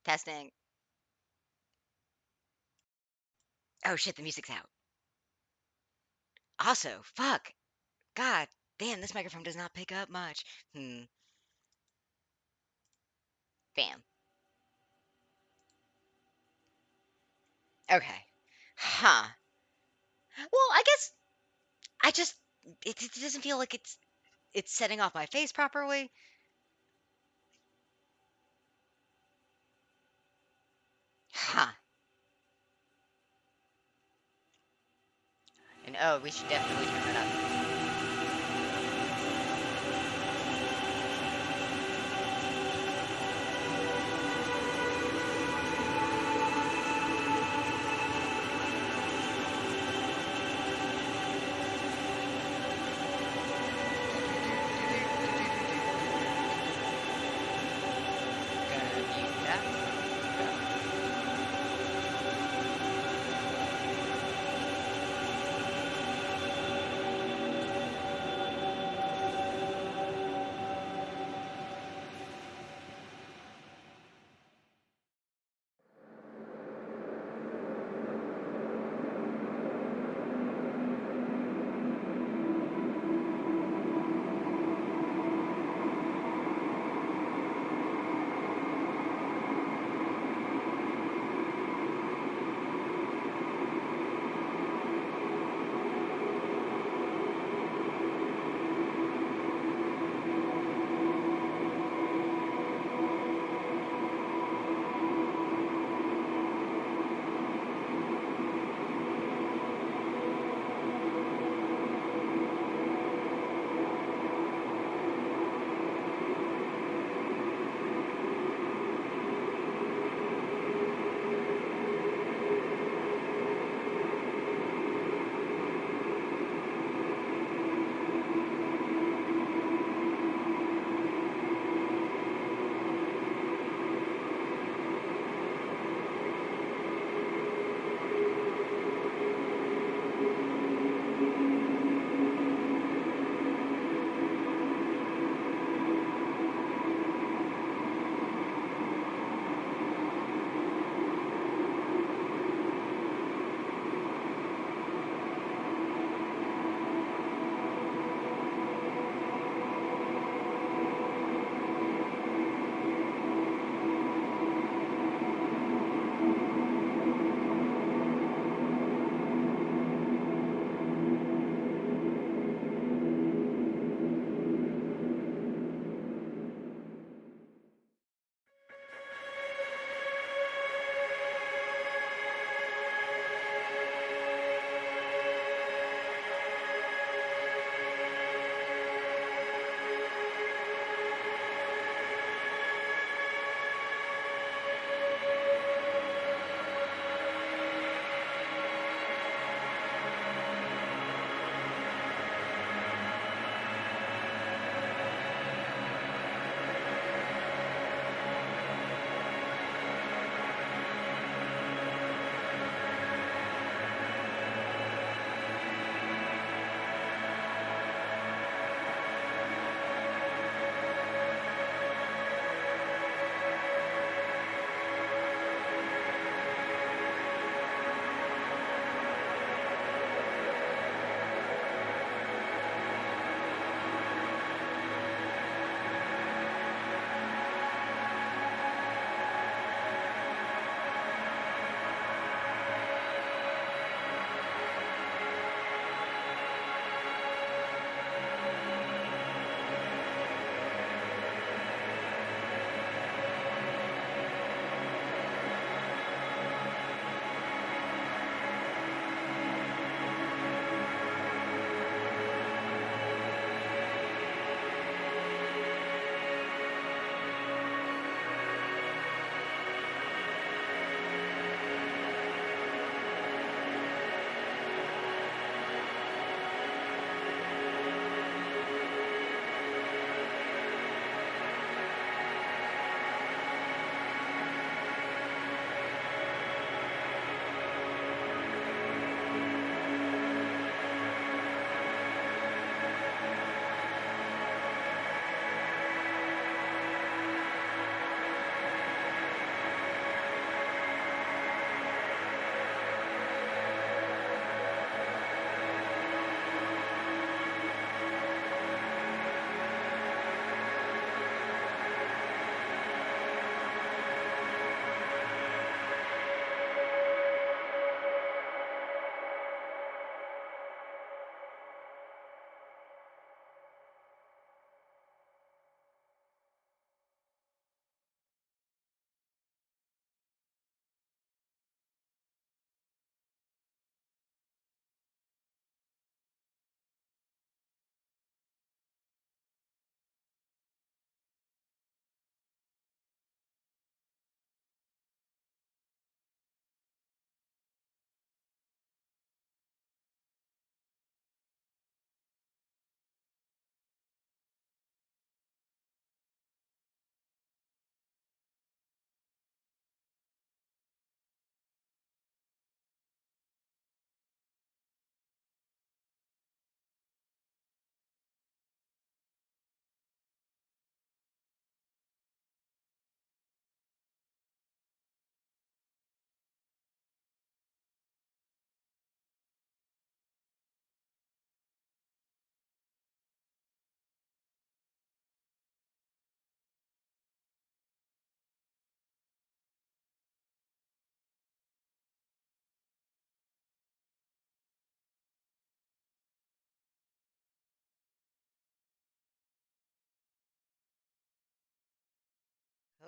Testing. Oh shit, the music's out. Also, fuck. God damn, this microphone does not pick up much. Bam. Okay. Huh. Well, I guess I just it doesn't feel like it's setting off my face properly. Huh. And oh, we should definitely turn it up. Gonna mute that.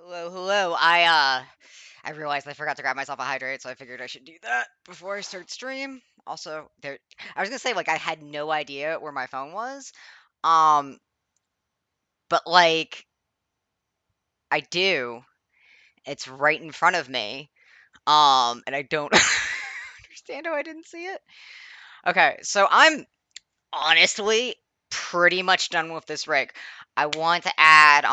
Hello, hello. I realized I forgot to grab myself a hydrate, so I figured I should do that before I start stream. Also, there I was gonna say like I had no idea where my phone was. Um, but like I do. It's right in front of me. And I don't understand how I didn't see it. Okay, so I'm honestly pretty much done with this rig. I want to add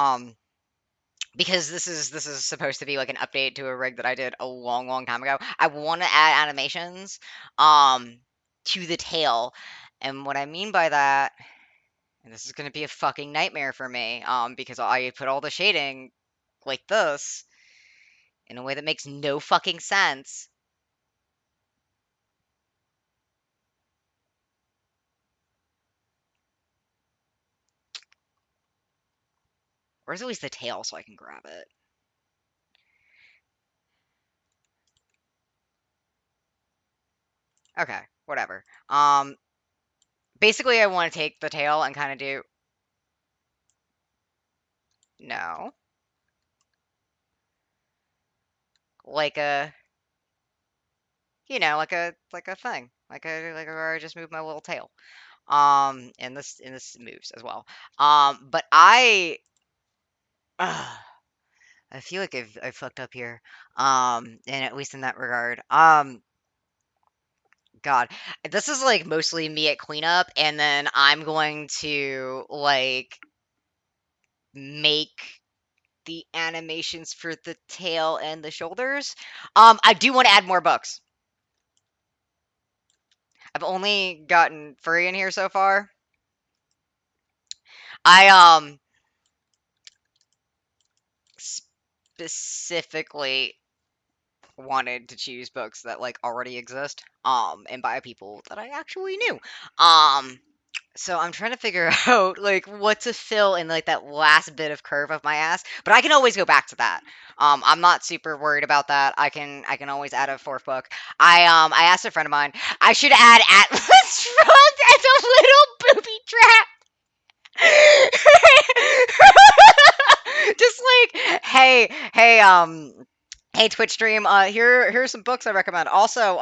because this is supposed to be like an update to a rig that I did a long, long time ago. I want to add animations um to the tail. And what I mean by that, and this is going to be a fucking nightmare for me because I put all the shading like this in a way that makes no fucking sense. Where's at least the tail so I can grab it? Okay, whatever. Basically I want to take the tail and kind of do no, like a like a thing, like where I just move my little tail. And this moves as well. But uh, I feel like I've fucked up here. And at least in that regard. God, this is like mostly me at cleanup, and then I'm going to like make the animations for the tail and the shoulders. I do want to add more books. I've only gotten furry in here so far. I specifically wanted to choose books that like already exist and by people that I actually knew. Um so I'm trying to figure out like what to fill in like that last bit of curve of my ass, but I can always go back to that. I'm not super worried about that. I can always add a fourth book. I asked a friend of mine I should add Atlas Shrugged as a little booby trap. Just like, hey, Twitch stream, here's some books I recommend. Also,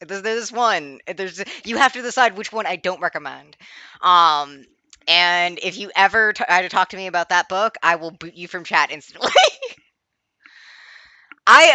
there's one. There's you have to decide which one I don't recommend. Um, and if you ever try to talk to me about that book, I will boot you from chat instantly.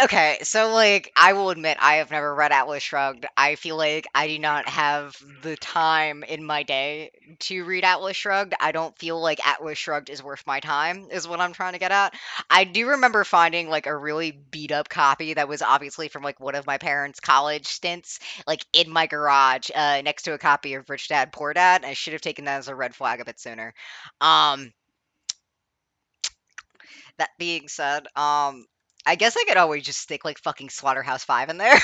Okay, so like I will admit I have never read Atlas Shrugged. I feel like I do not have the time in my day to read Atlas Shrugged. I don't feel like Atlas Shrugged is worth my time, is what I'm trying to get at. I do remember finding like a really beat up copy that was obviously from like one of my parents' college stints, like in my garage, next to a copy of Rich Dad Poor Dad. I should have taken that as a red flag a bit sooner. Um, that being said, I guess I could always just stick like fucking Slaughterhouse 5 in there.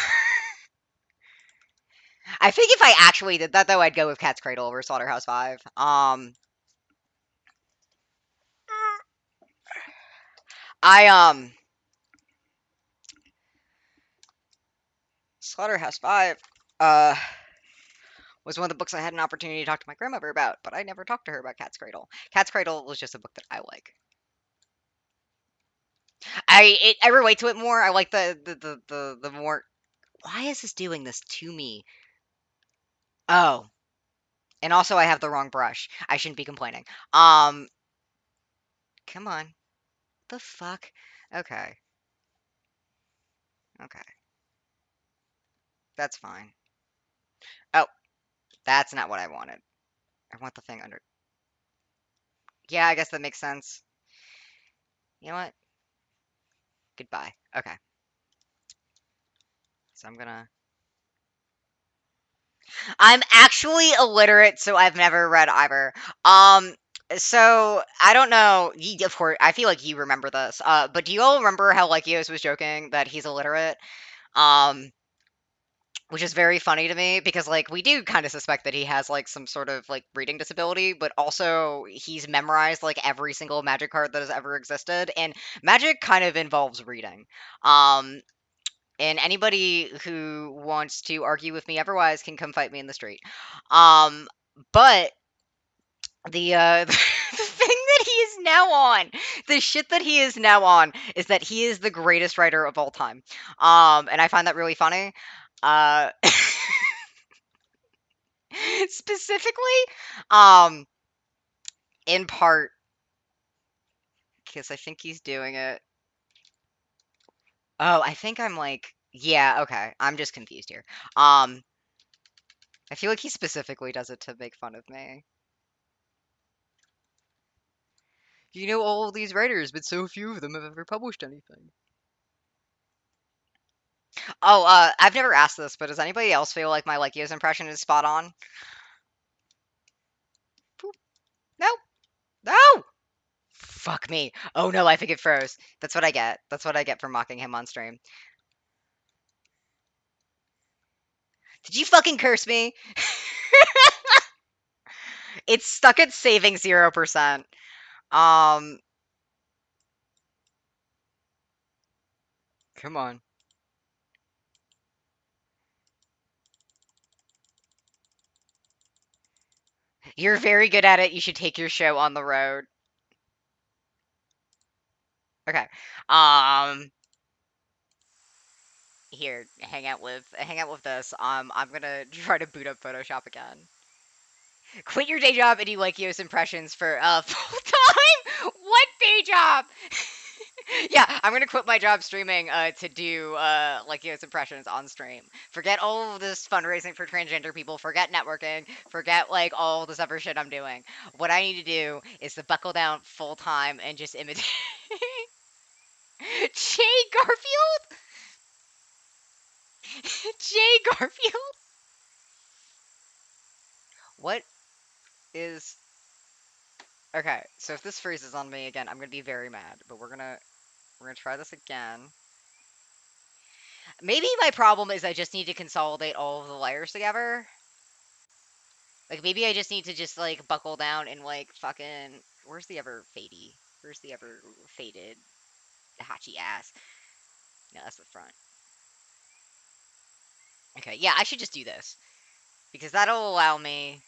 I think if I actually did that though, I'd go with Cat's Cradle over Slaughterhouse 5. I Slaughterhouse 5 uh was one of the books I had an opportunity to talk to my grandmother about, but I never talked to her about Cat's Cradle. Cat's Cradle was just a book that I like. I relate to it more. I like the more. Why is this doing this to me? Oh, and also I have the wrong brush. I shouldn't be complaining. Come on. The fuck? Okay. Okay. That's fine. Oh, that's not what I wanted. I want the thing under. Yeah, I guess that makes sense. You know what? Goodbye. Okay. So I'm gonna. I'm actually illiterate, so I've never read either. So I don't know. Of course, I feel like you remember this. But do you all remember how like Yos was joking that he's illiterate? Um, which is very funny to me because like we do kind of suspect that he has like some sort of like reading disability, but also he's memorized like every single magic card that has ever existed, and magic kind of involves reading. Um, and anybody who wants to argue with me otherwise can come fight me in the street. Um, but the thing that he is now on. The shit that he is now on is that he is the greatest writer of all time. And I find that really funny. Uh, specifically, um, in part because I think he's doing it. Oh, I think I'm like, yeah, okay. I'm just confused here. Um, I feel like he specifically does it to make fun of me. You know all these writers, but so few of them have ever published anything. Oh, I've never asked this, but does anybody else feel like my Lycios impression is spot on? Boop. No, no. Fuck me. Oh no, I think it froze. That's what I get. That's what I get for mocking him on stream. Did you fucking curse me? It's stuck at saving 0%. Um, come on. You're very good at it. You should take your show on the road. Okay. Um, here, hang out with this. I'm gonna try to boot up Photoshop again. Quit your day job and do like Yo's impressions for full time. What day job? Yeah, I'm gonna quit my job streaming to do like Yo's impressions on stream. Forget all of this fundraising for transgender people. Forget networking. Forget like all this other shit I'm doing. What I need to do is to buckle down full time and just imitate Jay Garfield. Jay Garfield. What is okay? So if this freezes on me again, I'm gonna be very mad. But we're gonna try this again. Maybe my problem is I just need to consolidate all of the layers together. Like maybe I just need to just like buckle down and like fucking where's the ever fadey? Where's the ever faded Hachi ass? No, that's the front. Okay, yeah, I should just do this because that'll allow me.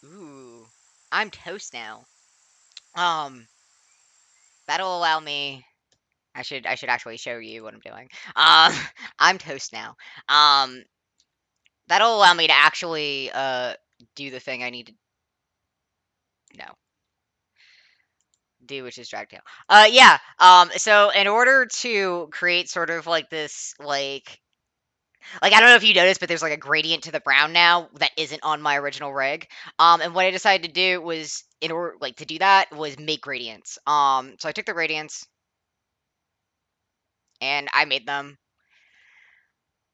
Ooh, I'm toast now. Um, that'll allow me. I should actually show you what I'm doing. Um, I'm toast now. Um, that'll allow me to actually do the thing I need to. No, do, which is drag tail. Yeah. So in order to create sort of like this, like I don't know if you noticed, but there's like a gradient to the brown now that isn't on my original rig. And what I decided to do was, in order like to do that, was make gradients. So I took the gradients and I made them.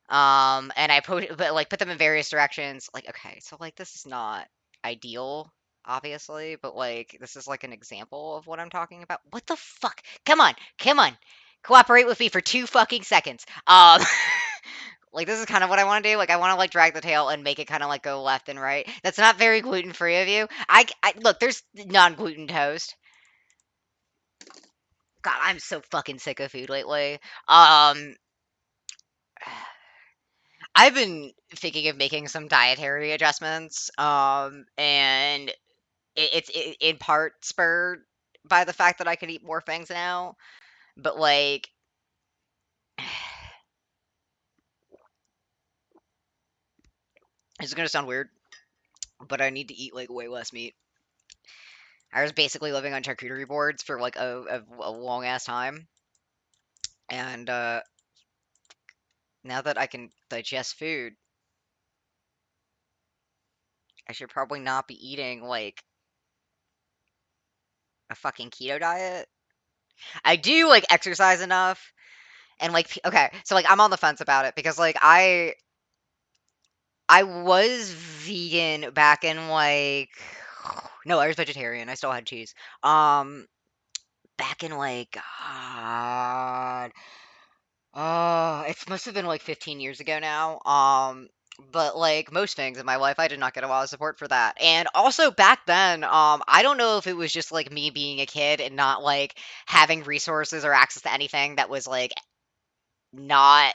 And I put them in various directions. Like, okay, so like this is not ideal, obviously, but like this is like an example of what I'm talking about. What the fuck? Come on, cooperate with me for 2 fucking seconds. Like this is kind of what I want to do. Like I want to like drag the tail and make it kind of like go left and right. That's not very gluten free of you. I look. There's non gluten toast. God, I'm so fucking sick of food lately. Um, I've been thinking of making some dietary adjustments, and it's in part spurred by the fact that I can eat more things now. But like, it's gonna sound weird, but I need to eat like way less meat. I was basically living on charcuterie boards for like a long ass time, and now that I can digest food, I should probably not be eating like a fucking keto diet. I do like exercise enough and like okay, so like I'm on the fence about it because like I was vegan back in like no, I was vegetarian. I still had cheese. Um back in like God, it must have been like 15 years ago now. But like most things in my life, I did not get a lot of support for that. And also back then, I don't know if it was just like me being a kid and not like having resources or access to anything that was like not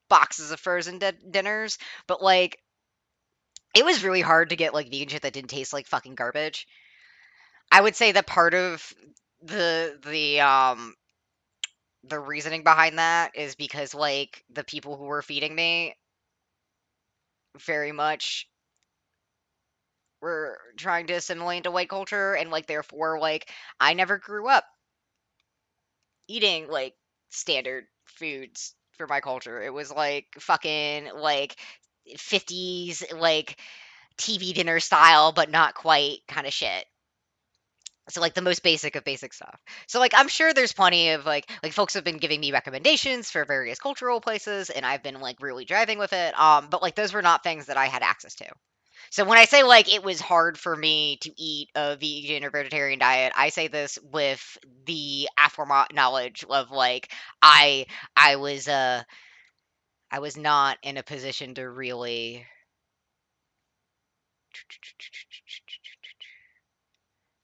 boxes of frozen dinners, but like it was really hard to get like vegan shit that didn't taste like fucking garbage. I would say that part of the the reasoning behind that is because like the people who were feeding me very much were trying to assimilate into white culture, and like therefore like I never grew up eating like standard foods for my culture. It was like fucking like 50s like TV dinner style, but not quite kind of shit. So like the most basic of basic stuff. So like I'm sure there's plenty of like folks have been giving me recommendations for various cultural places and I've been like really driving with it. But like those were not things that I had access to. So when I say like it was hard for me to eat a vegan or vegetarian diet, I say this with the aforementioned knowledge of like I I was uh I was not in a position to really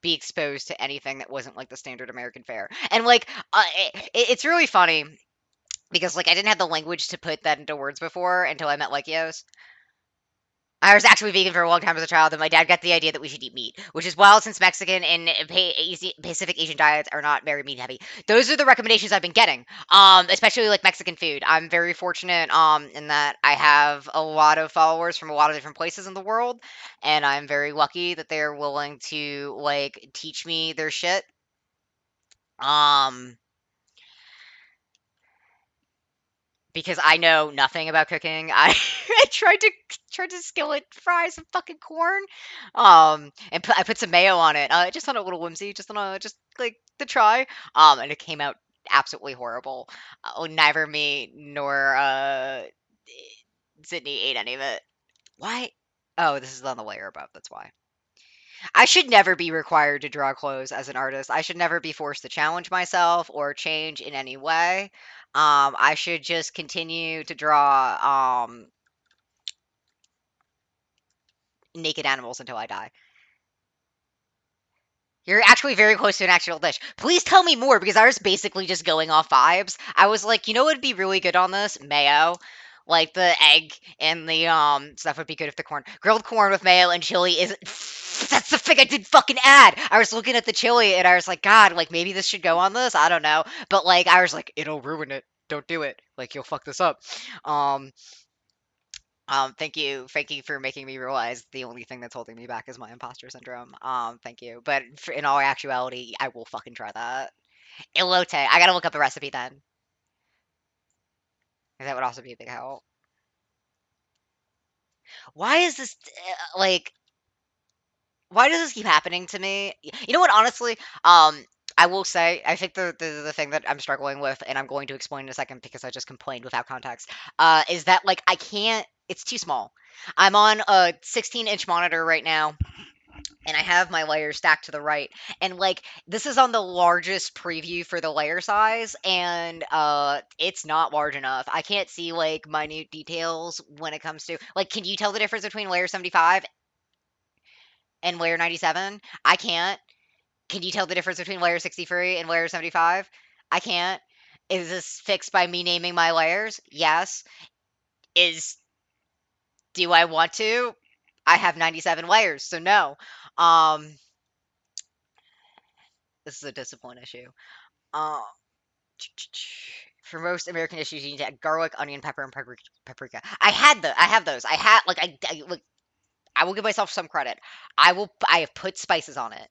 be exposed to anything that wasn't like the standard American fare. And like it's really funny because like I didn't have the language to put that into words before until I met like Yos. I was actually vegan for a long time as a child, and my dad got the idea that we should eat meat, which is wild since Mexican and Pacific Asian diets are not very meat heavy. Those are the recommendations I've been getting, especially like Mexican food. I'm very fortunate in that I have a lot of followers from a lot of different places in the world, and I'm very lucky that they're willing to like teach me their shit. Um, because I know nothing about cooking. I tried to skillet fry some fucking corn, and I put some mayo on it, just on a little whimsy, just on a just like to try, and it came out absolutely horrible. Neither me nor Sydney ate any of it. Why? Oh, this is on the layer above. That's why. I should never be required to draw clothes as an artist. I should never be forced to challenge myself or change in any way. I should just continue to draw naked animals until I die. You're actually very close to an actual dish. Please tell me more because I was basically just going off vibes. I was like, you know what would be really good on this? Mayo. Like the egg and the stuff would be good if the corn grilled corn with mayo and chili is that's the thing I did fucking add. I was looking at the chili and I was like, God, like maybe this should go on this. I don't know. But like I was like, it'll ruin it. Don't do it. Like you'll fuck this up. Um thank you for making me realize the only thing that's holding me back is my imposter syndrome. Thank you. But in all actuality, I will fucking try that. Elote. I gotta look up the recipe then, 'cause that would also be a big help. Why is this like? Why does this keep happening to me? You know what? Honestly, I will say I think the thing that I'm struggling with, and I'm going to explain in a second because I just complained without context, is that like I can't. It's too small. I'm on a 16-inch monitor right now, and I have my layers stacked to the right. And like this is on the largest preview for the layer size, and it's not large enough. I can't see like minute details when it comes to like can you tell the difference between layer 75 and layer 97? I can't. Can you tell the difference between layer 63 and layer 75? I can't. Is this fixed by me naming my layers? Yes. Is do I want to? I have 97 layers, so no. Um this is a discipline issue. Uh, for most American dishes, you need to add garlic, onion, pepper, and paprika. I have those. I had like I like I will give myself some credit. I have put spices on it.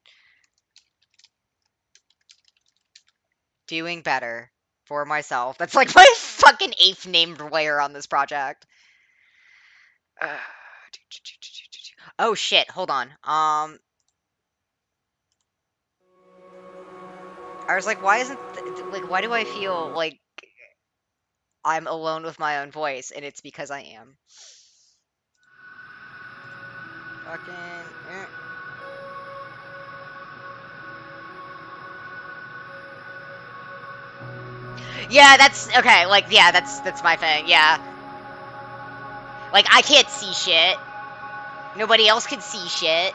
Doing better for myself. That's like my fucking eighth named layer on this project. Uh, oh shit! Hold on. I was like, why isn't like why do I feel like I'm alone with my own voice? And it's because I am. Fucking. Yeah, that's okay. Like, yeah, that's my thing. Yeah, like I can't see shit. Nobody else can see shit.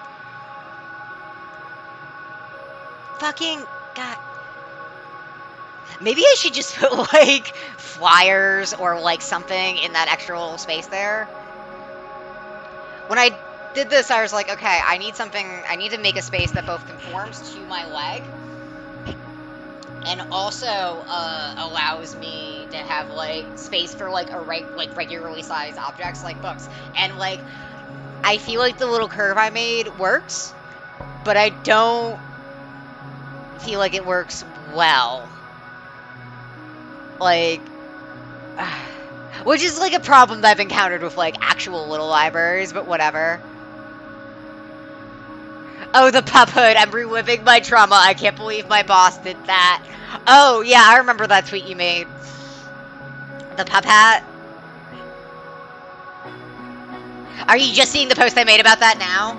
Fucking god. Maybe I should just put like flyers or like something in that extra little space there. When I did this, I was like, okay, I need to make a space that both conforms to my leg and also allows me to have like space for like regularly sized objects like books. And like I feel like the little curve I made works, but I don't feel like it works well. Like which is like a problem that I've encountered with like actual little libraries, but whatever. Oh, the pup hood. I'm reliving my trauma. I can't believe my boss did that. Oh, yeah, I remember that tweet you made. The pup hat. Are you just seeing the post I made about that now?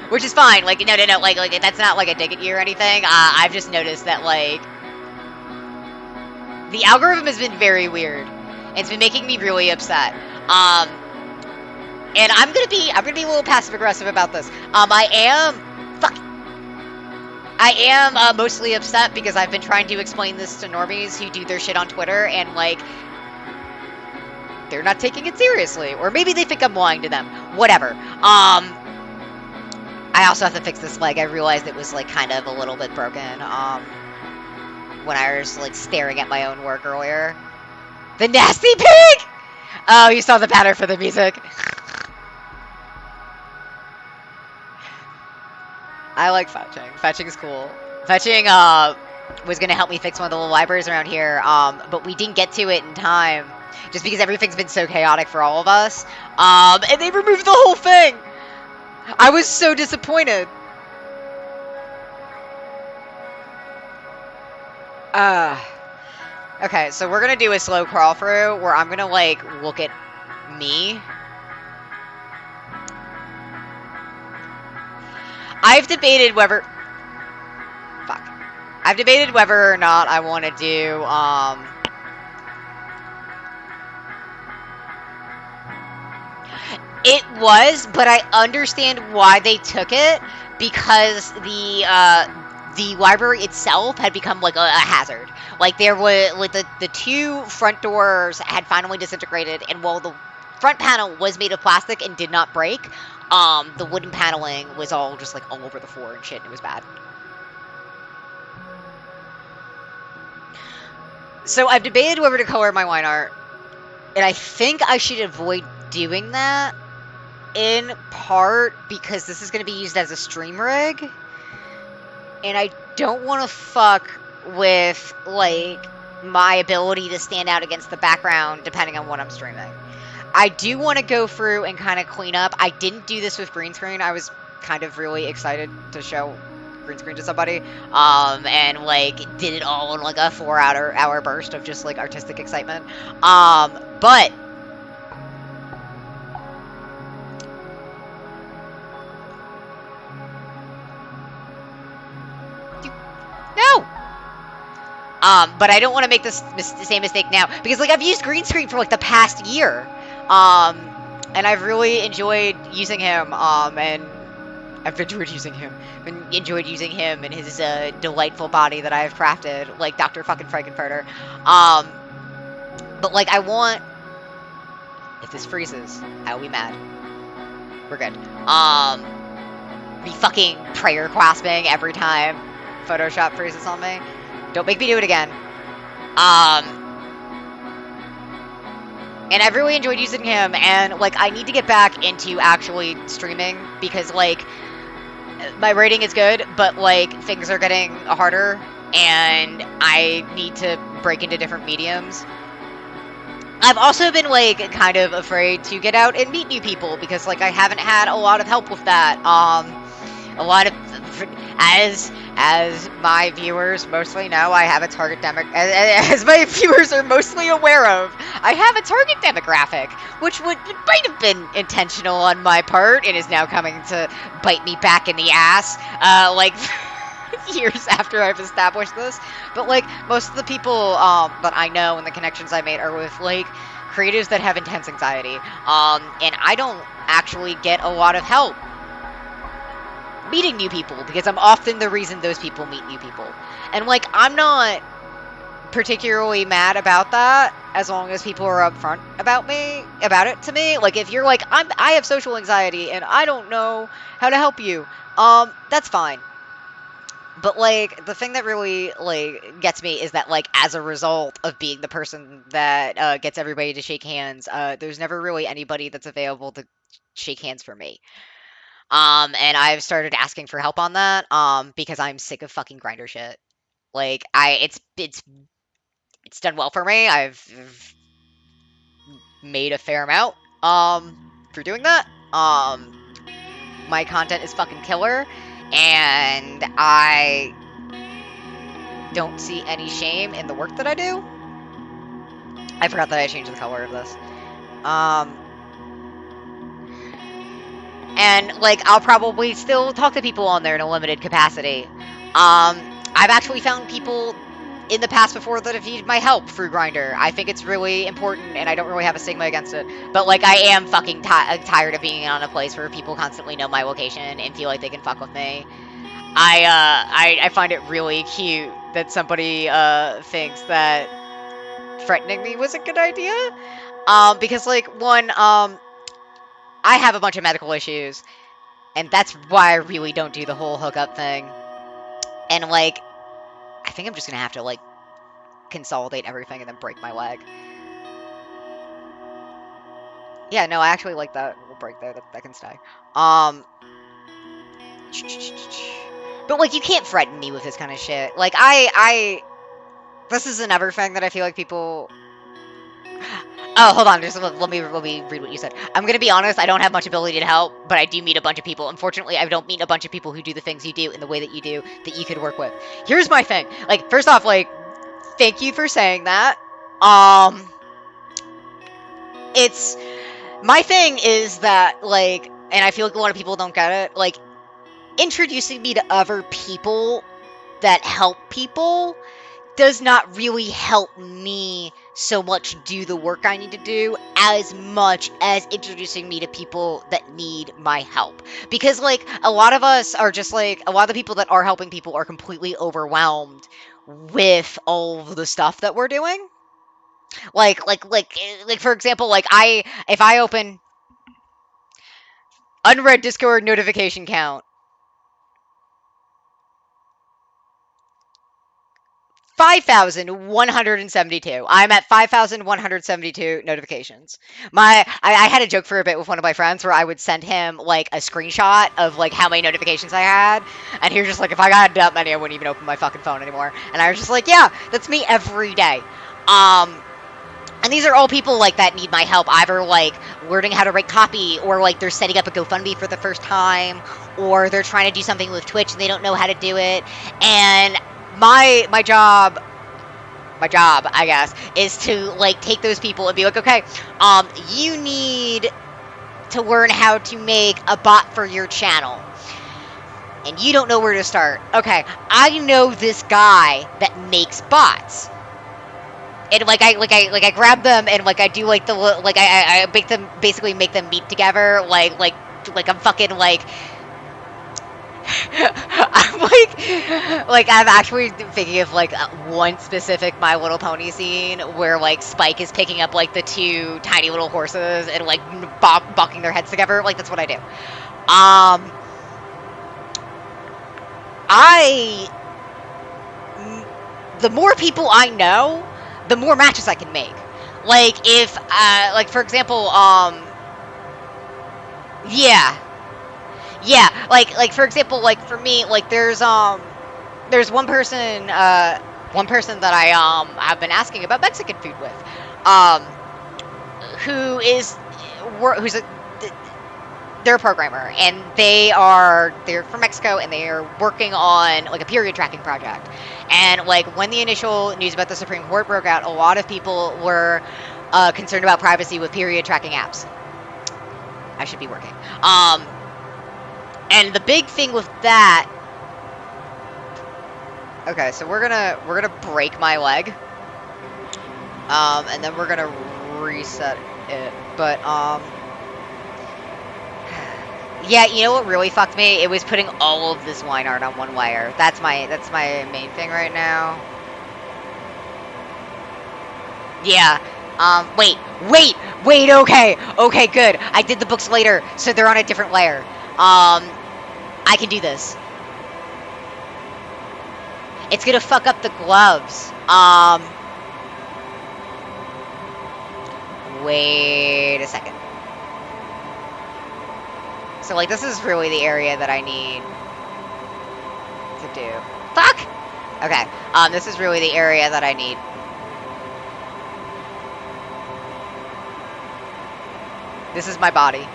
Which is fine. Like, no, like that's not like a dig at you or anything. I've just noticed that, like, the algorithm has been very weird. It's been making me really upset. And I'm gonna be a little passive aggressive about this. I am mostly upset because I've been trying to explain this to normies who do their shit on Twitter, and like they're not taking it seriously, or maybe they think I'm lying to them. Whatever. I also have to fix this leg. I realized it was like kind of a little bit broken. When I was like staring at my own work earlier. The nasty pig! Oh, you saw the pattern for the music. I like fetching. Fetching's cool. Fetching was gonna help me fix one of the little libraries around here, but we didn't get to it in time, just because everything's been so chaotic for all of us. And they removed the whole thing. I was so disappointed. Okay, so we're gonna do a slow crawl through where I'm gonna like look at me. I've debated whether or not I want to do it was, but I understand why they took it, because the library itself had become like a hazard. Like there was like the two front doors had finally disintegrated, and while the front panel was made of plastic and did not break, the wooden paneling was all just like all over the floor and shit, and it was bad. So I've debated whether to color my line art, and I think I should avoid doing that, in part because this is going to be used as a stream rig, and I don't want to fuck with like my ability to stand out against the background depending on what I'm streaming. I do want to go through and kind of clean up. I didn't do this with green screen. I was kind of really excited to show green screen to somebody, and like did it all in like a 4-hour burst of just like artistic excitement. But no. But I don't want to make this same mistake now, because like I've used green screen for like the past year, and I've really enjoyed using him, and I've enjoyed using him, and his delightful body that I have crafted, like Dr. fucking Frankenfurter. But like I want, if this freezes, I'll be mad. We're good. Be fucking prayer clasping every time Photoshop freezes on me. Don't make me do it again. And I've really enjoyed using him, and like I need to get back into actually streaming, because like my rating is good, but like things are getting harder and I need to break into different mediums. I've also been like kind of afraid to get out and meet new people, because like I haven't had a lot of help with that. A lot of, as my viewers mostly know, I have a target as my viewers are mostly aware of, I have a target demographic, which might have been intentional on my part, and is now coming to bite me back in the ass, like years after I've established this. But like most of the people that I know and the connections I made are with like creatives that have intense anxiety, and I don't actually get a lot of help meeting new people, because I'm often the reason those people meet new people. And like I'm not particularly mad about that, as long as people are upfront about it to me. Like, if you're like, I have social anxiety and I don't know how to help you, that's fine. But, like, the thing that really, like, gets me is that, like, as a result of being the person that gets everybody to shake hands, there's never really anybody that's available to shake hands for me. And I've started asking for help on that, because I'm sick of fucking grinder shit. Like, it's done well for me. I've made a fair amount, for doing that. My content is fucking killer, and I don't see any shame in the work that I do. I forgot that I changed the color of this. And, like, I'll probably still talk to people on there in a limited capacity. I've actually found people in the past before that have needed my help through Grindr. I think it's really important, and I don't really have a stigma against it. But, like, I am fucking tired of being on a place where people constantly know my location and feel like they can fuck with me. I find it really cute that somebody thinks that threatening me was a good idea. Because, like, one, I have a bunch of medical issues, and that's why I really don't do the whole hookup thing. And, like, I think I'm just gonna have to, like, consolidate everything and then break my leg. Yeah, no, I actually like that little break there. That can stay. But, like, you can't threaten me with this kind of shit. Like, this is another thing that I feel like people... Oh, hold on. Just let me read what you said. I'm gonna be honest. I don't have much ability to help, but I do meet a bunch of people. Unfortunately, I don't meet a bunch of people who do the things you do in the way that you do that you could work with. Here's my thing. Like, first off, like, thank you for saying that. It's my thing is that, like, and I feel like a lot of people don't get it. Like, introducing me to other people that help people does not really help me so much do the work I need to do as much as introducing me to people that need my help. Because, like, a lot of us are just, like, a lot of the people that are helping people are completely overwhelmed with all of the stuff that we're doing. Like, for example, like, if I open unread Discord notification count, 5,172. I'm at 5,172 notifications. I had a joke for a bit with one of my friends where I would send him, like, a screenshot of, like, how many notifications I had, and he was just like, if I got that many, I wouldn't even open my fucking phone anymore. And I was just like, yeah, that's me every day. And these are all people, like, that need my help, either, like, learning how to write copy, or, like, they're setting up a GoFundMe for the first time, or they're trying to do something with Twitch and they don't know how to do it. And my job, I guess, is to, like, take those people and be like, okay, you need to learn how to make a bot for your channel. And you don't know where to start. Okay, I know this guy that makes bots. And, like, I grab them and, like, I do, like, I make them, basically make them meet together, like I'm fucking, like, I'm like, I'm actually thinking of, like, one specific My Little Pony scene where, like, Spike is picking up, like, the two tiny little horses and, like, bonking their heads together. Like, that's what I do. The more people I know, the more matches I can make. Like, if, like, for example, yeah. Yeah, like, for example, like, for me, like, there's one person that I, have been asking about Mexican food with, they're a programmer, and they're from Mexico, and they are working on, like, a period tracking project. And, like, when the initial news about the Supreme Court broke out, a lot of people were, concerned about privacy with period tracking apps. I should be working. And the big thing with that... Okay, so we're gonna break my leg. And then we're gonna reset it. But, yeah, you know what really fucked me? It was putting all of this line art on one wire. That's my main thing right now. Yeah. Wait, wait, wait, okay. Okay, good. I did the books later, so they're on a different layer. I can do this. It's gonna fuck up the gloves. Wait a second. So, like, this is really the area that I need to do. Fuck! Okay, this is really the area that I need. This is my body.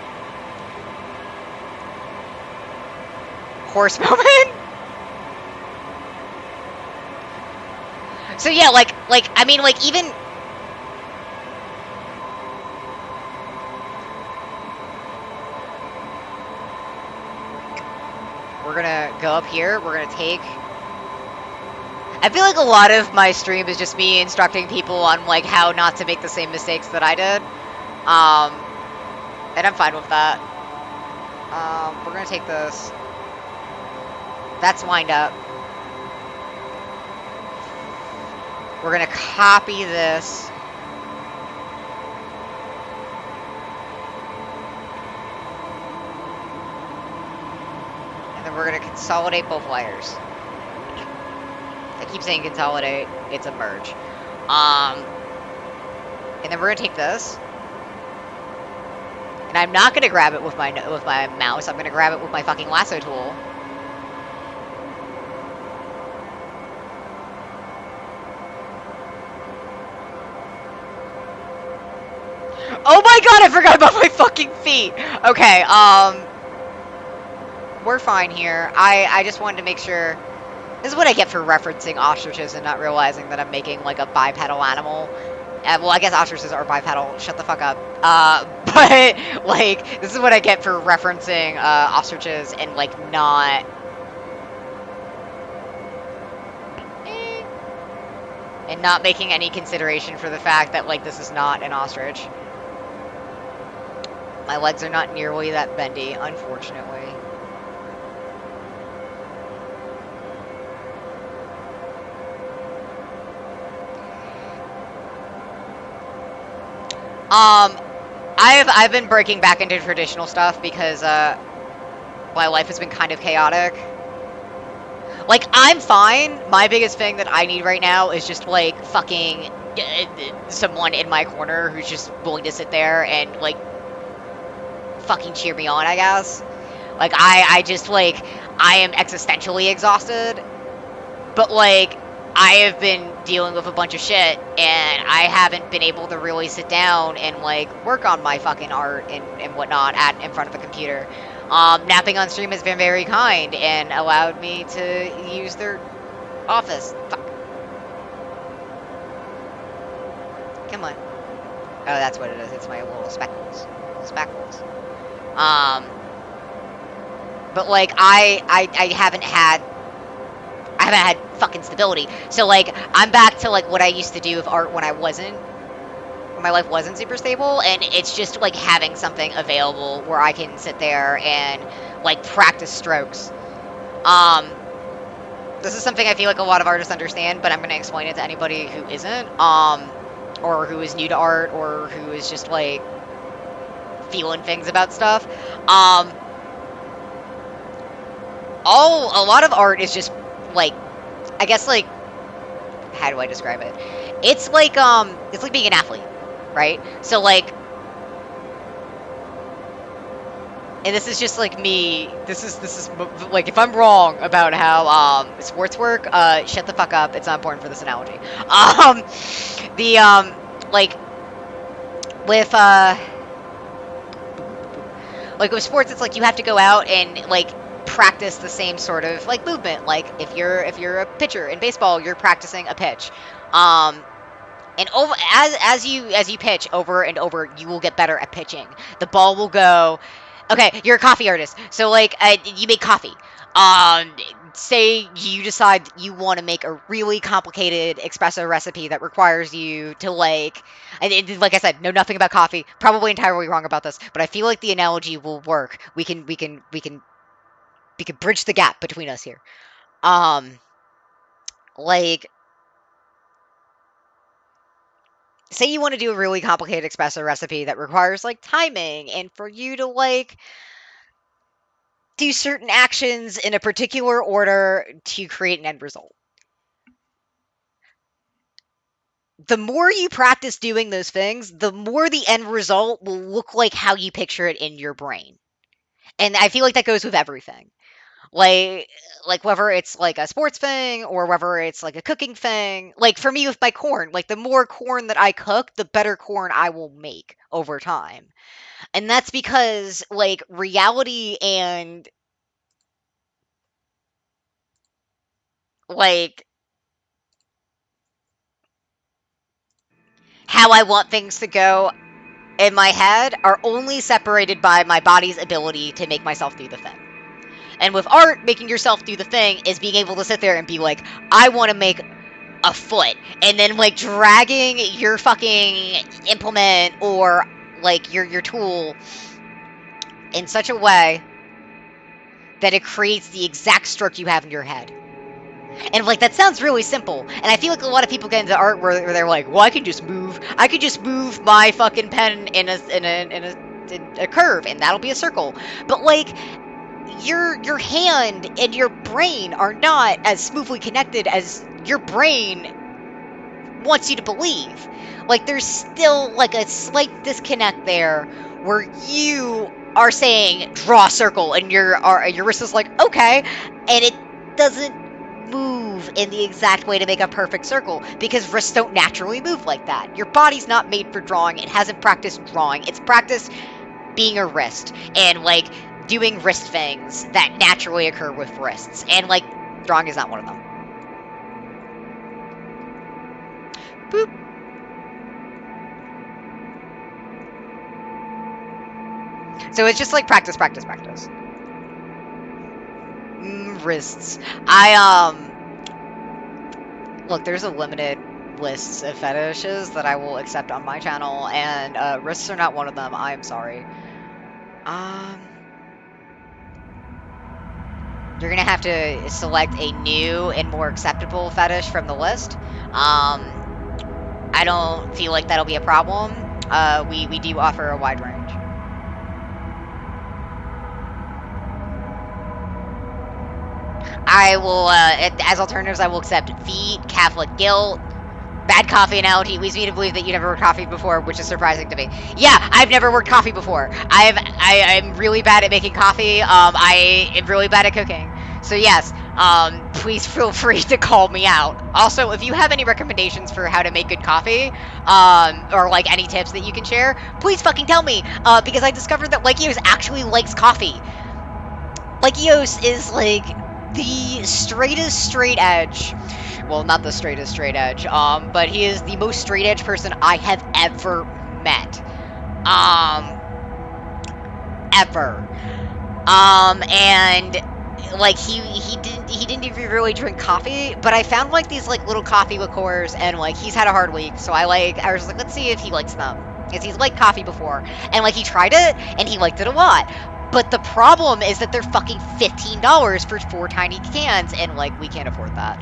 Horse moment? So yeah, I mean, like, even... We're gonna go up here, we're gonna take... I feel like a lot of my stream is just me instructing people on, like, how not to make the same mistakes that I did. And I'm fine with that. We're gonna take this. That's wind up. We're gonna copy this. And then we're gonna consolidate both layers. I keep saying consolidate, it's a merge. And then we're gonna take this. And I'm not gonna grab it with my mouse, I'm gonna grab it with my fucking lasso tool. Oh my god, I forgot about my fucking feet! Okay, we're fine here. I just wanted to make sure... This is what I get for referencing ostriches and not realizing that I'm making, like, a bipedal animal. Well, I guess ostriches are bipedal. Shut the fuck up. But, like, this is what I get for referencing, ostriches and, like, not... And not making any consideration for the fact that, like, this is not an ostrich. My legs are not nearly that bendy, unfortunately. I've been breaking back into traditional stuff because, my life has been kind of chaotic. Like, I'm fine. My biggest thing that I need right now is just, like, fucking someone in my corner who's just willing to sit there and, like, fucking cheer me on, I guess. Like, I just, like, I am existentially exhausted. But, like, I have been dealing with a bunch of shit, and I haven't been able to really sit down and, like, work on my fucking art and whatnot in front of a computer. Napping on stream has been very kind and allowed me to use their office. Fuck. Come on. Oh, that's what it is. It's my little speckles. Speckles. But, like, I haven't had fucking stability. So, like, I'm back to, like, what I used to do with art when my life wasn't super stable, and it's just, like, having something available where I can sit there and, like, practice strokes. This is something I feel like a lot of artists understand, but I'm going to explain it to anybody who isn't, or who is new to art, or who is just, like, feeling things about stuff. A lot of art is just, like, I guess, like, how do I describe it? It's like being an athlete, right? So, like, and this is just, like, me, this is, like, if I'm wrong about how, sports work, shut the fuck up, it's not important for this analogy. Like, with, like, with sports, it's like you have to go out and, like, practice the same sort of, like, movement. Like, if you're a pitcher in baseball, you're practicing a pitch. And over as you pitch over and over, you will get better at pitching. The ball will go. Okay, you're a coffee artist, so, like, you make coffee. Say you decide you want to make a really complicated espresso recipe that requires you to, like, like I said, know nothing about coffee. Probably entirely wrong about this, but I feel like the analogy will work. We can bridge the gap between us here. Like, say you want to do a really complicated espresso recipe that requires like timing and for you to like do certain actions in a particular order to create an end result. The more you practice doing those things, the more the end result will look like how you picture it in your brain. And I feel like that goes with everything. Like like whether it's like a sports thing or whether it's like a cooking thing. Like for me with my corn, like the more corn that I cook, the better corn I will make over time. And that's because like reality and like how I want things to go in my head are only separated by my body's ability to make myself do the thing. And with art, making yourself do the thing is being able to sit there and be like, I want to make a foot. And then, like, dragging your fucking implement or, like, your tool in such a way that it creates the exact stroke you have in your head. And like that sounds really simple, and I feel like a lot of people get into art where they're like, "Well, I could just move my fucking pen in a curve, and that'll be a circle." But like, your hand and your brain are not as smoothly connected as your brain wants you to believe. Like, there's still like a slight disconnect there, where you are saying draw a circle, and your wrist is like okay, and it doesn't move in the exact way to make a perfect circle because wrists don't naturally move like that. Your body's not made for drawing. It hasn't practiced drawing. It's practiced being a wrist and like doing wrist things that naturally occur with wrists. And like drawing is not one of them. Boop. So it's just like practice, practice, practice. Wrists. Look, there's a limited list of fetishes that I will accept on my channel, and wrists are not one of them. I'm sorry. You're gonna have to select a new and more acceptable fetish from the list. I don't feel like that'll be a problem. We do offer a wide range. I will, as alternatives, I will accept feet, Catholic guilt, bad coffee analogy leads me to believe that you never worked coffee before, which is surprising to me. Yeah, I've never worked coffee before. I'm really bad at making coffee. I am really bad at cooking. So yes, please feel free to call me out. Also, if you have any recommendations for how to make good coffee, or like any tips that you can share, please fucking tell me. Because I discovered that Lykios actually likes coffee. Lykios is like the straightest straight edge. Well, not the straightest straight edge, but he is the most straight edge person I have ever met. Ever. And like he didn't even really drink coffee, but I found like these like little coffee liqueurs, and like he's had a hard week, so I was like, let's see if he likes them, because he's liked coffee before, and like he tried it and he liked it a lot. But the problem is that they're fucking $15 for 4 tiny cans, and like we can't afford that.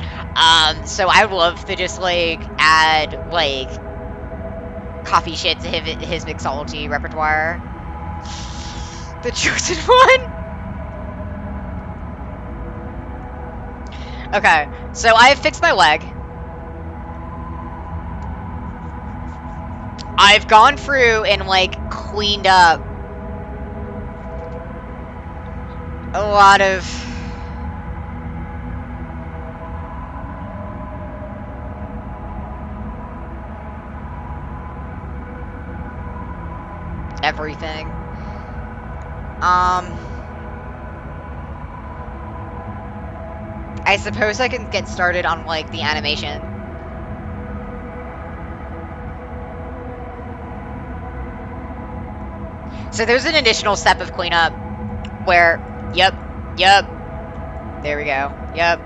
So I would love to just like add like coffee shit to his mixology repertoire. The chosen one. Okay, so I have fixed my leg. I've gone through and like cleaned up a lot of everything. I suppose I can get started on like the animation. So there's an additional step of cleanup where, yep, there we go, yep.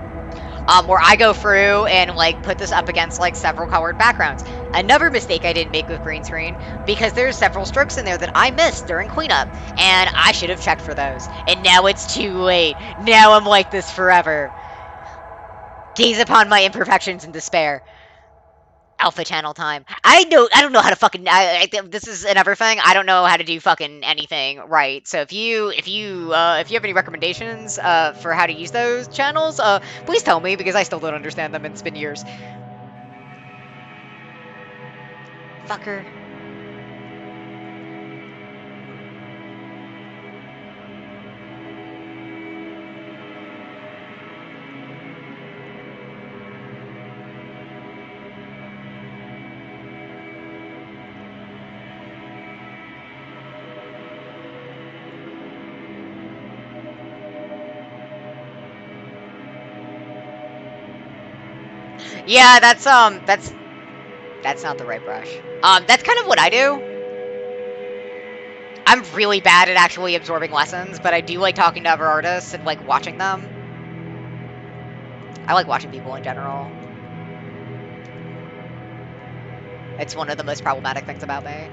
Where I go through and like put this up against like several colored backgrounds. Another mistake I didn't make with green screen, because there's several strokes in there that I missed during cleanup, and I should have checked for those. And now it's too late. Now I'm like this forever. Gaze upon my imperfections in despair. Alpha channel time. I don't know how to fucking. This is another thing. I don't know how to do fucking anything right. So if you have any recommendations for how to use those channels, please tell me because I still don't understand them. It's been years. Fucker. Yeah, that's not the right brush. That's kind of what I do. I'm really bad at actually absorbing lessons, but I do like talking to other artists and like watching them. I like watching people in general. It's one of the most problematic things about me.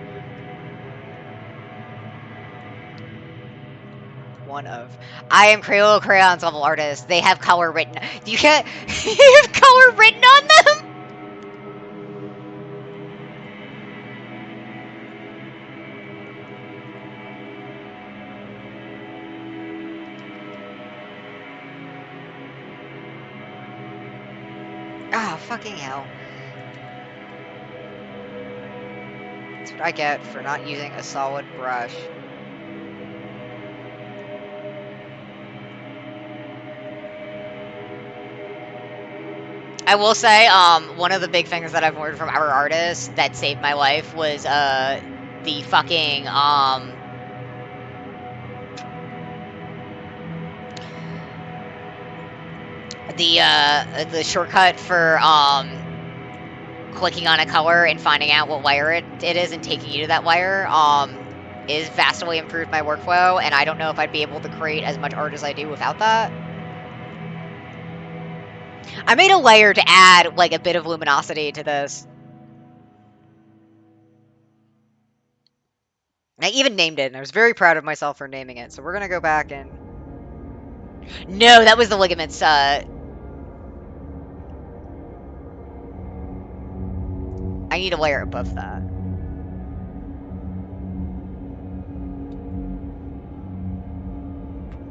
One of. I am Crayola Crayon's level artist. They have color written. You can't. You have color written on them. Oh, fucking hell. That's what I get for not using a solid brush. I will say, one of the big things that I've learned from our artists that saved my life was, the fucking, the shortcut for, clicking on a color and finding out what wire it is and taking you to that wire, is vastly improved my workflow, and I don't know if I'd be able to create as much art as I do without that. I made a layer to add, like, a bit of luminosity to this. I even named it, and I was very proud of myself for naming it, so we're gonna go back and... No, that was the ligaments, I need a layer above that.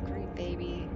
Great, baby.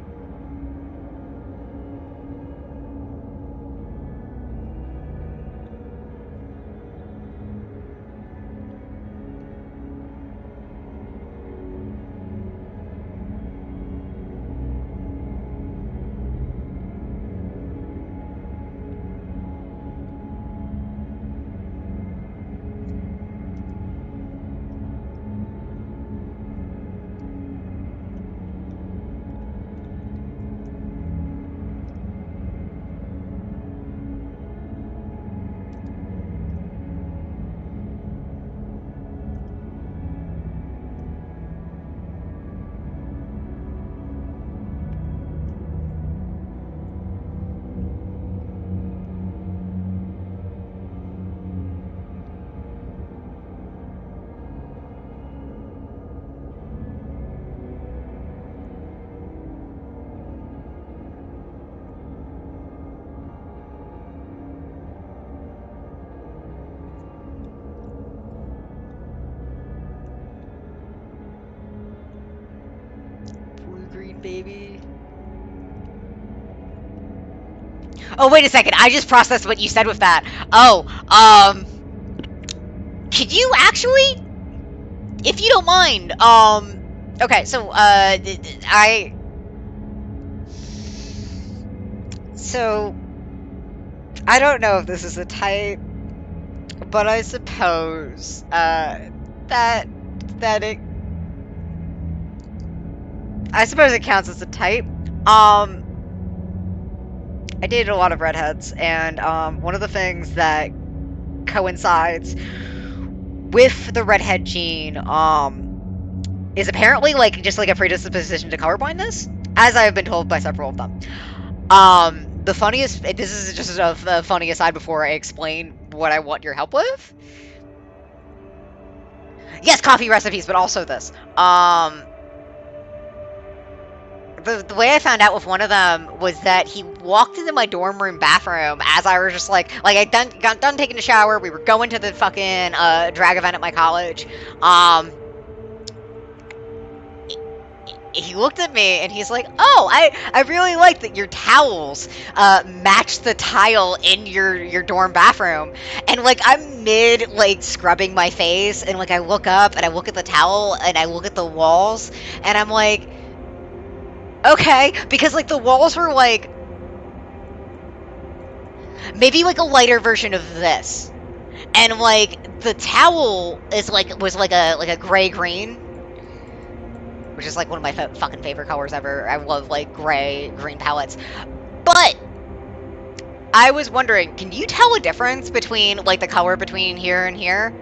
Blue-green, baby. Oh, wait a second. I just processed what you said with that. Oh, could you actually, if you don't mind, okay, so, so, I don't know if this is a type, but I suppose, that it, I suppose it counts as a type. I dated a lot of redheads, and, one of the things that coincides with the redhead gene, is apparently, like, just, like, a predisposition to colorblindness, as I have been told by several of them. The funniest, this is just a funny aside before I explain what I want your help with. Yes, coffee recipes, but also this. the way I found out with one of them was that he walked into my dorm room bathroom as I was just like I got done taking a shower. We were going to the fucking drag event at my college. Um, he looked at me and he's like, "Oh, I really like that your towels match the tile in your dorm bathroom." And like I'm mid like scrubbing my face and like I look up and I look at the towel and I look at the walls and I'm like, "Okay," because like the walls were like maybe like a lighter version of this. And like the towel is like was like a gray green, which is like one of my fucking favorite colors ever. I love like gray green palettes. But I was wondering, can you tell a difference between like the color between here and here?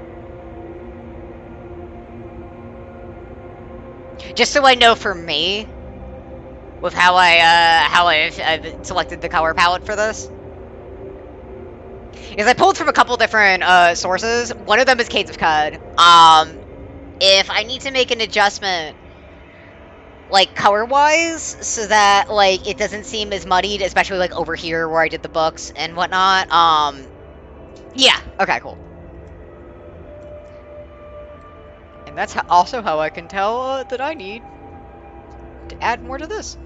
Just so I know for me with how I've selected the color palette for this. Because I pulled from a couple different sources. One of them is Caves of Cud. If I need to make an adjustment like color wise so that like it doesn't seem as muddied, especially like over here where I did the books and whatnot. Yeah, okay, cool. And that's also how I can tell that I need to add more to this.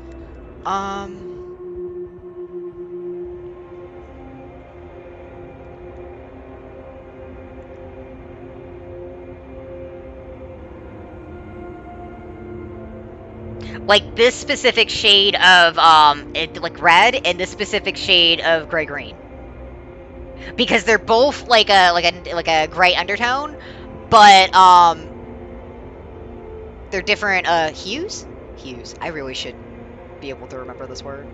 Like this specific shade of like red and this specific shade of gray green, because they're both like a gray undertone, but they're different hues. Hues. I really should be able to remember this word.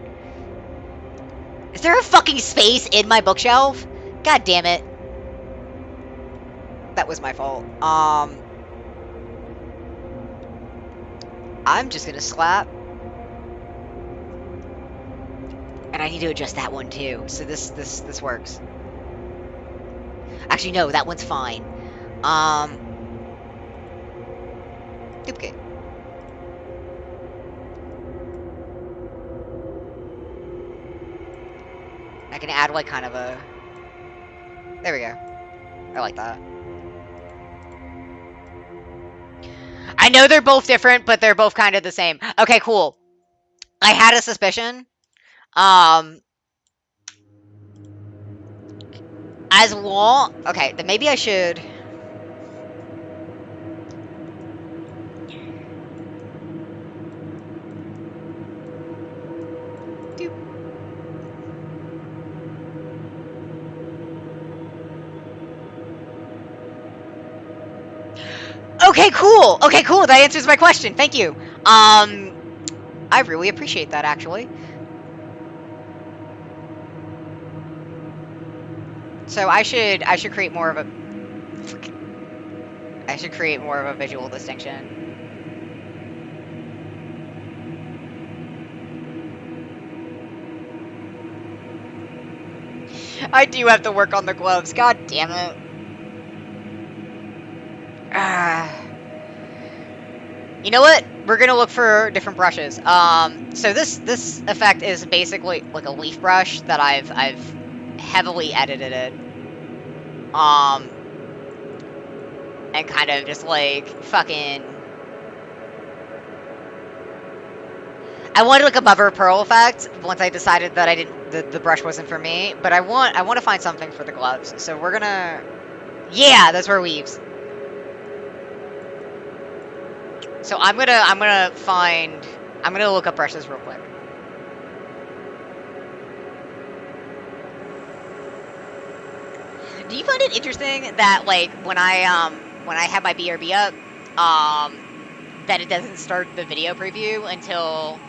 Is there a fucking space in my bookshelf? God damn it. That was my fault. I'm just gonna slap. And I need to adjust that one too. So this works. Actually, no, that one's fine. Duplicate. I can add like kind of a... There we go. I like that. I know they're both different, but they're both kind of the same. Okay, cool. I had a suspicion. As long... Okay, then maybe I should... Okay, cool. Okay, cool. That answers my question. Thank you. I really appreciate that, actually. So I should create more of a... I should create more of a visual distinction. I do have to work on the gloves. God damn it. You know what? We're gonna look for different brushes. So this effect is basically like a leaf brush that I've heavily edited it. And kind of just like fucking... I wanted like a mother of pearl effect once I decided that I didn't the brush wasn't for me, but I want to find something for the gloves. So we're gonna... Yeah, that's where weaves. So I'm gonna look up brushes real quick. Do you find it interesting that like when I have my BRB up, that it doesn't start the video preview until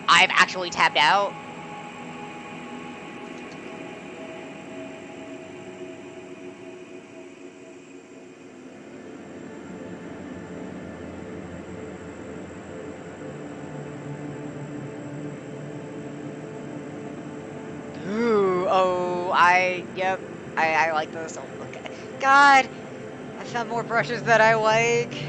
I've actually tabbed out? Ooh, oh, yep, I like this. Oh, okay. God, I found more brushes that I like.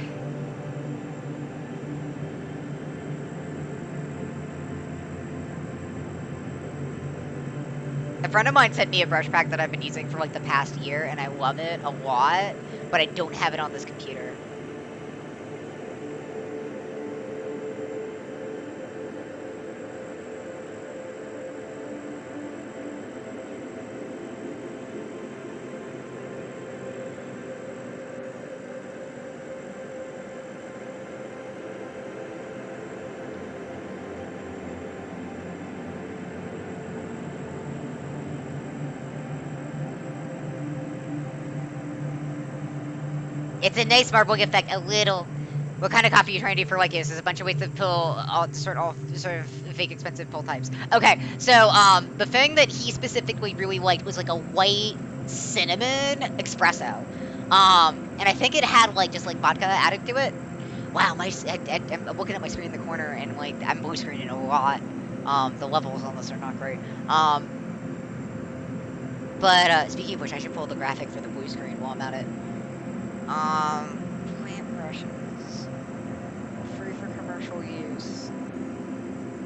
friend of mine sent me a brush pack that I've been using for like the past year, and I love it a lot, but I don't have it on this computer. It's a nice marbling effect, a little. What kind of coffee are you trying to do for like this? There's a bunch of ways to pull all sort of fake expensive pull types. Okay, so the thing that he specifically really liked was like a white cinnamon espresso. And I think it had like just like vodka added to it. Wow, I'm looking at my screen in the corner and like I'm blue screening a lot. The levels on this are not great. But speaking of which, I should pull the graphic for the blue screen while I'm at it. Plant brushes. Free for commercial use.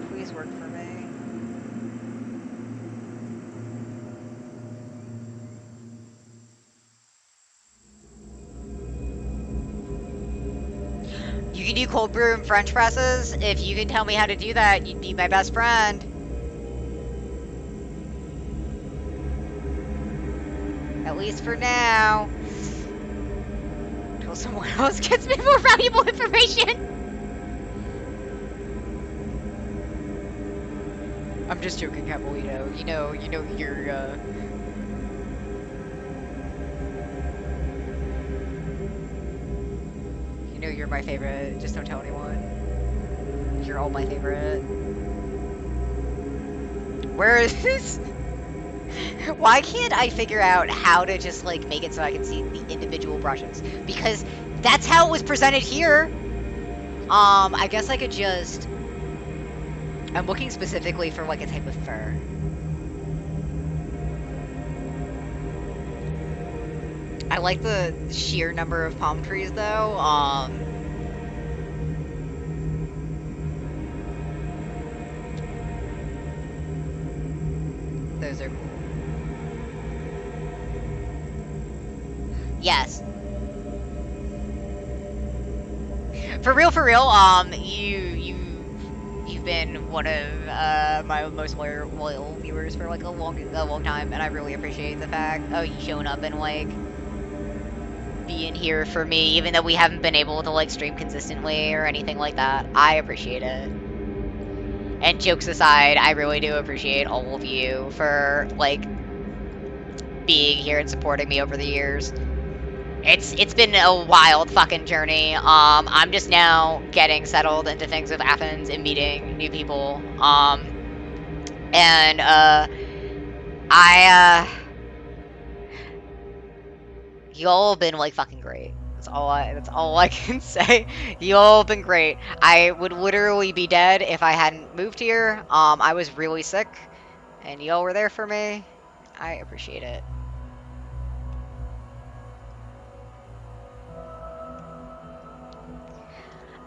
Please work for me. You can do cold brew and French presses. If you can tell me how to do that, you'd be my best friend. At least for now. Until someone else gets me more valuable information. I'm just joking, Capolito. You know you're, You know you're my favorite. Just don't tell anyone. You're all my favorite. Where is this? Why can't I figure out how to just like make it so I can see the individual brushes? Because that's how it was presented here. I guess I could just... I'm looking specifically for like a type of fur. I like the sheer number of palm trees though. Those are cool. Yes. For real, you've been one of my most loyal viewers for like a long time, and I really appreciate the fact of you showing up and like being here for me, even though we haven't been able to like stream consistently or anything like that. I appreciate it. And jokes aside, I really do appreciate all of you for like being here and supporting me over the years. It's been a wild fucking journey. I'm just now getting settled into things with Athens and meeting new people. And y'all been like fucking great. That's all I can say. Y'all been great. I would literally be dead if I hadn't moved here. I was really sick, and y'all were there for me. I appreciate it.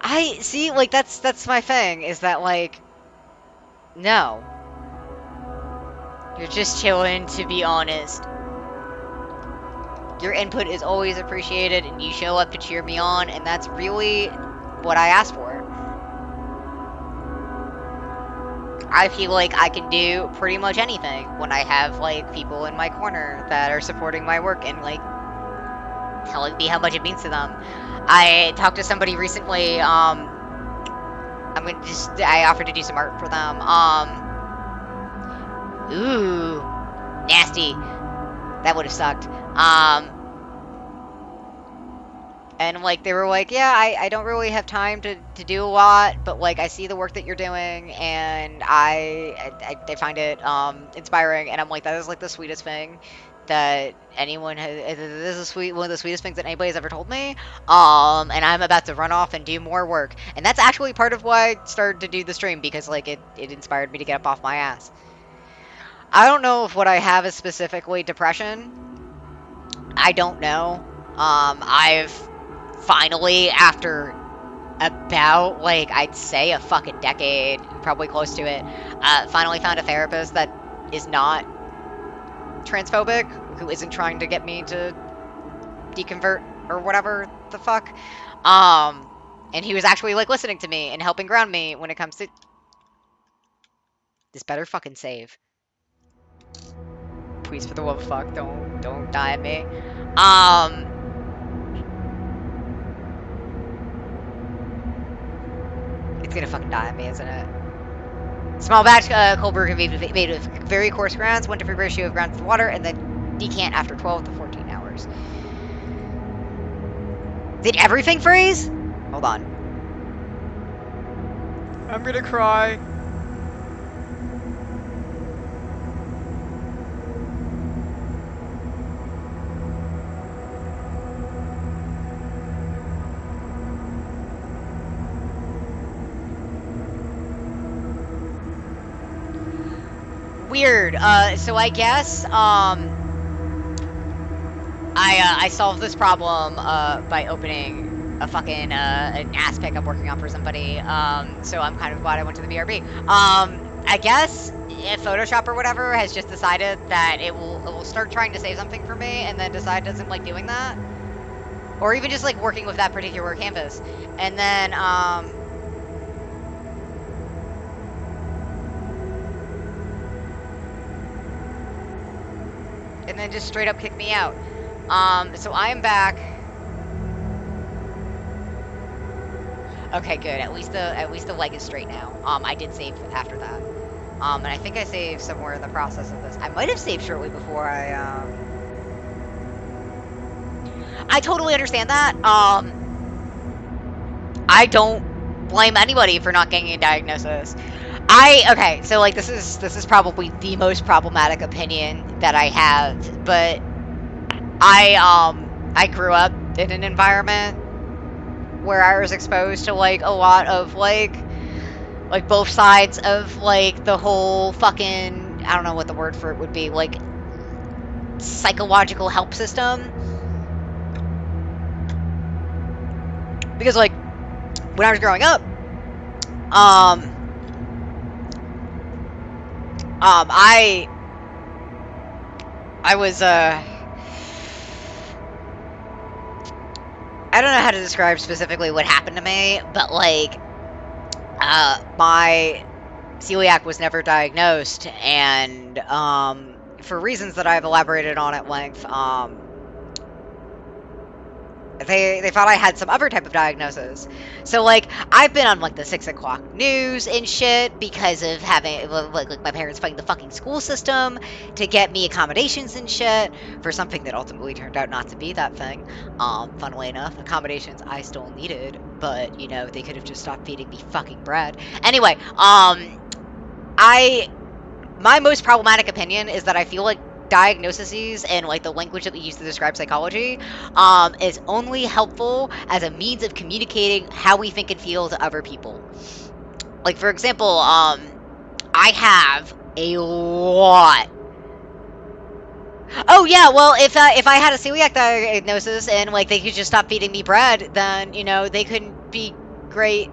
I see, like that's my thing, is that like, no. You're just chilling, to be honest. Your input is always appreciated, and you show up to cheer me on, and that's really what I asked for. I feel like I can do pretty much anything when I have like people in my corner that are supporting my work and like telling me how much it means to them. I talked to somebody recently, I offered to do some art for them. Ooh, nasty. That would have sucked. And like they were like, yeah, I don't really have time to do a lot, but like I see the work that you're doing, and I find it inspiring, and I'm like, that is like the sweetest thing that anyone has. This is one of the sweetest things that anybody's ever told me. And I'm about to run off and do more work, and that's actually part of why I started to do the stream, because like it inspired me to get up off my ass. I don't know if what I have is specifically depression. I don't know. I've finally, after about, like, I'd say a fucking decade, probably close to it, finally found a therapist that is not transphobic, who isn't trying to get me to deconvert or whatever the fuck. And he was actually like listening to me and helping ground me when it comes to this. Better fucking save. Please, for the love of fuck, don't die at me. It's gonna fucking die at me, isn't it? Small batch cold brew can be made with very coarse grounds, 1 to 3 ratio of grounds to water, and then decant after 12 to 14 hours. Did everything freeze? Hold on. I'm gonna cry. Weird. So I guess, I solved this problem, by opening a fucking, an ass pick I'm working on for somebody, so I'm kind of glad I went to the BRB. I guess if Photoshop or whatever has just decided that it will start trying to save something for me and then decide it doesn't like doing that. Or even just, like, working with that particular canvas. And then, just straight up kick me out. So I am back. Okay, good. At least the leg is straight now. I did save after that. And I think I saved somewhere in the process of this. I might have saved shortly before I totally understand that. I don't blame anybody for not getting a diagnosis. Okay, so like this is probably the most problematic opinion that I have, but I grew up in an environment where I was exposed to like a lot of like both sides of like the whole fucking, I don't know what the word for it would be, like psychological help system. Because like when I was growing up, I was I don't know how to describe specifically what happened to me, but like my celiac was never diagnosed, and for reasons that I've elaborated on at length, they thought I had some other type of diagnosis. So like I've been on like the 6 o'clock news and shit because of having like my parents fighting the fucking school system to get me accommodations and shit for something that ultimately turned out not to be that thing. Funnily enough, accommodations I still needed, but you know, they could have just stopped feeding me fucking bread. Anyway, my most problematic opinion is that I feel like diagnoses and like the language that we use to describe psychology is only helpful as a means of communicating how we think and feel to other people. Like for example, I have a lot. Oh yeah, well if I had a celiac diagnosis and like they could just stop feeding me bread, then you know they couldn't be great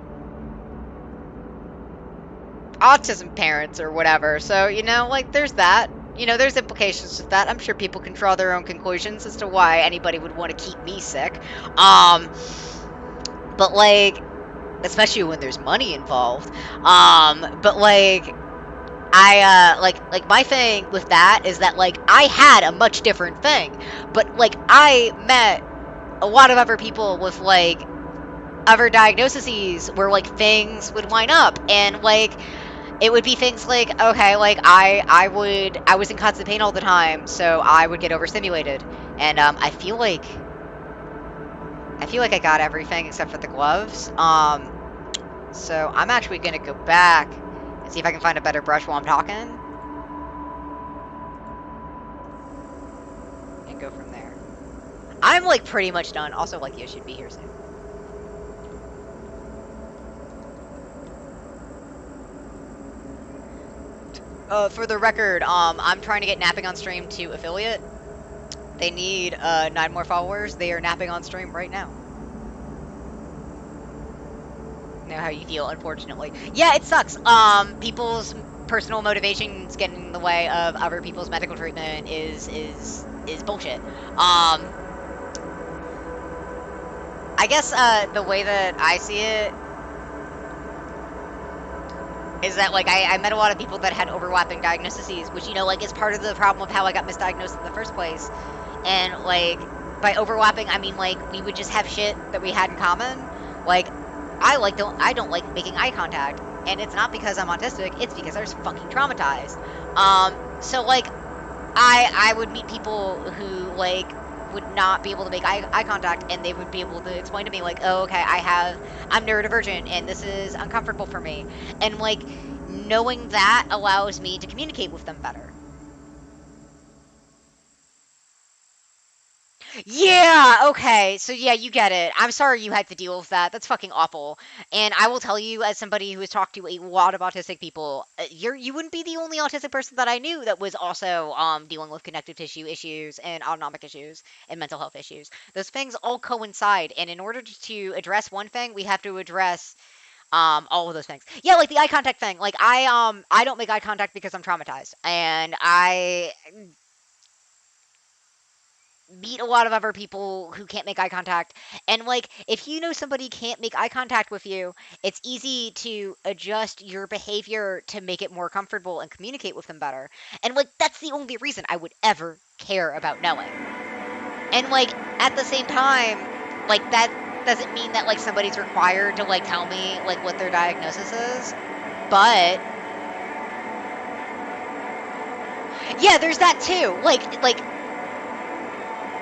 autism parents or whatever. So, you know, like there's that. You know, there's implications of that. I'm sure people can draw their own conclusions as to why anybody would want to keep me sick. But like, especially when there's money involved. But like, like my thing with that is that like I had a much different thing, but like I met a lot of other people with like other diagnoses where like things would line up, and like it would be things like, okay, like I was in constant pain all the time, so I would get overstimulated, and I feel like I got everything except for the gloves. So I'm actually gonna go back and see if I can find a better brush while I'm talking, and go from there. I'm like pretty much done. Also, like you should be here soon. For the record, I'm trying to get napping on stream to affiliate. They need 9 more followers. They are napping on stream right now. Know how you feel, unfortunately. Yeah, it sucks. People's personal motivations getting in the way of other people's medical treatment is bullshit. I guess the way that I see it is that like I met a lot of people that had overlapping diagnoses, which like is part of the problem of how I got misdiagnosed in the first place. And like by overlapping, I mean like we would just have shit that we had in common. Like I don't like making eye contact, and it's not because I'm autistic. It's because I was fucking traumatized. So like I would meet people who like would not be able to make eye contact, and they would be able to explain to me like, oh, okay, I'm neurodivergent and this is uncomfortable for me, and like knowing that allows me to communicate with them better. Yeah, okay. So yeah, you get it. I'm sorry you had to deal with that. That's fucking awful. And I will tell you, as somebody who has talked to a lot of autistic people, you wouldn't be the only autistic person that I knew that was also dealing with connective tissue issues and autonomic issues and mental health issues. Those things all coincide, and in order to address one thing, we have to address all of those things. Yeah, like the eye contact thing. Like I don't make eye contact because I'm traumatized, and I meet a lot of other people who can't make eye contact. And like if you know somebody can't make eye contact with you, it's easy to adjust your behavior to make it more comfortable and communicate with them better. And like that's the only reason I would ever care about knowing. And like at the same time, like that doesn't mean that like somebody's required to like tell me like what their diagnosis is. But yeah, there's that too. Like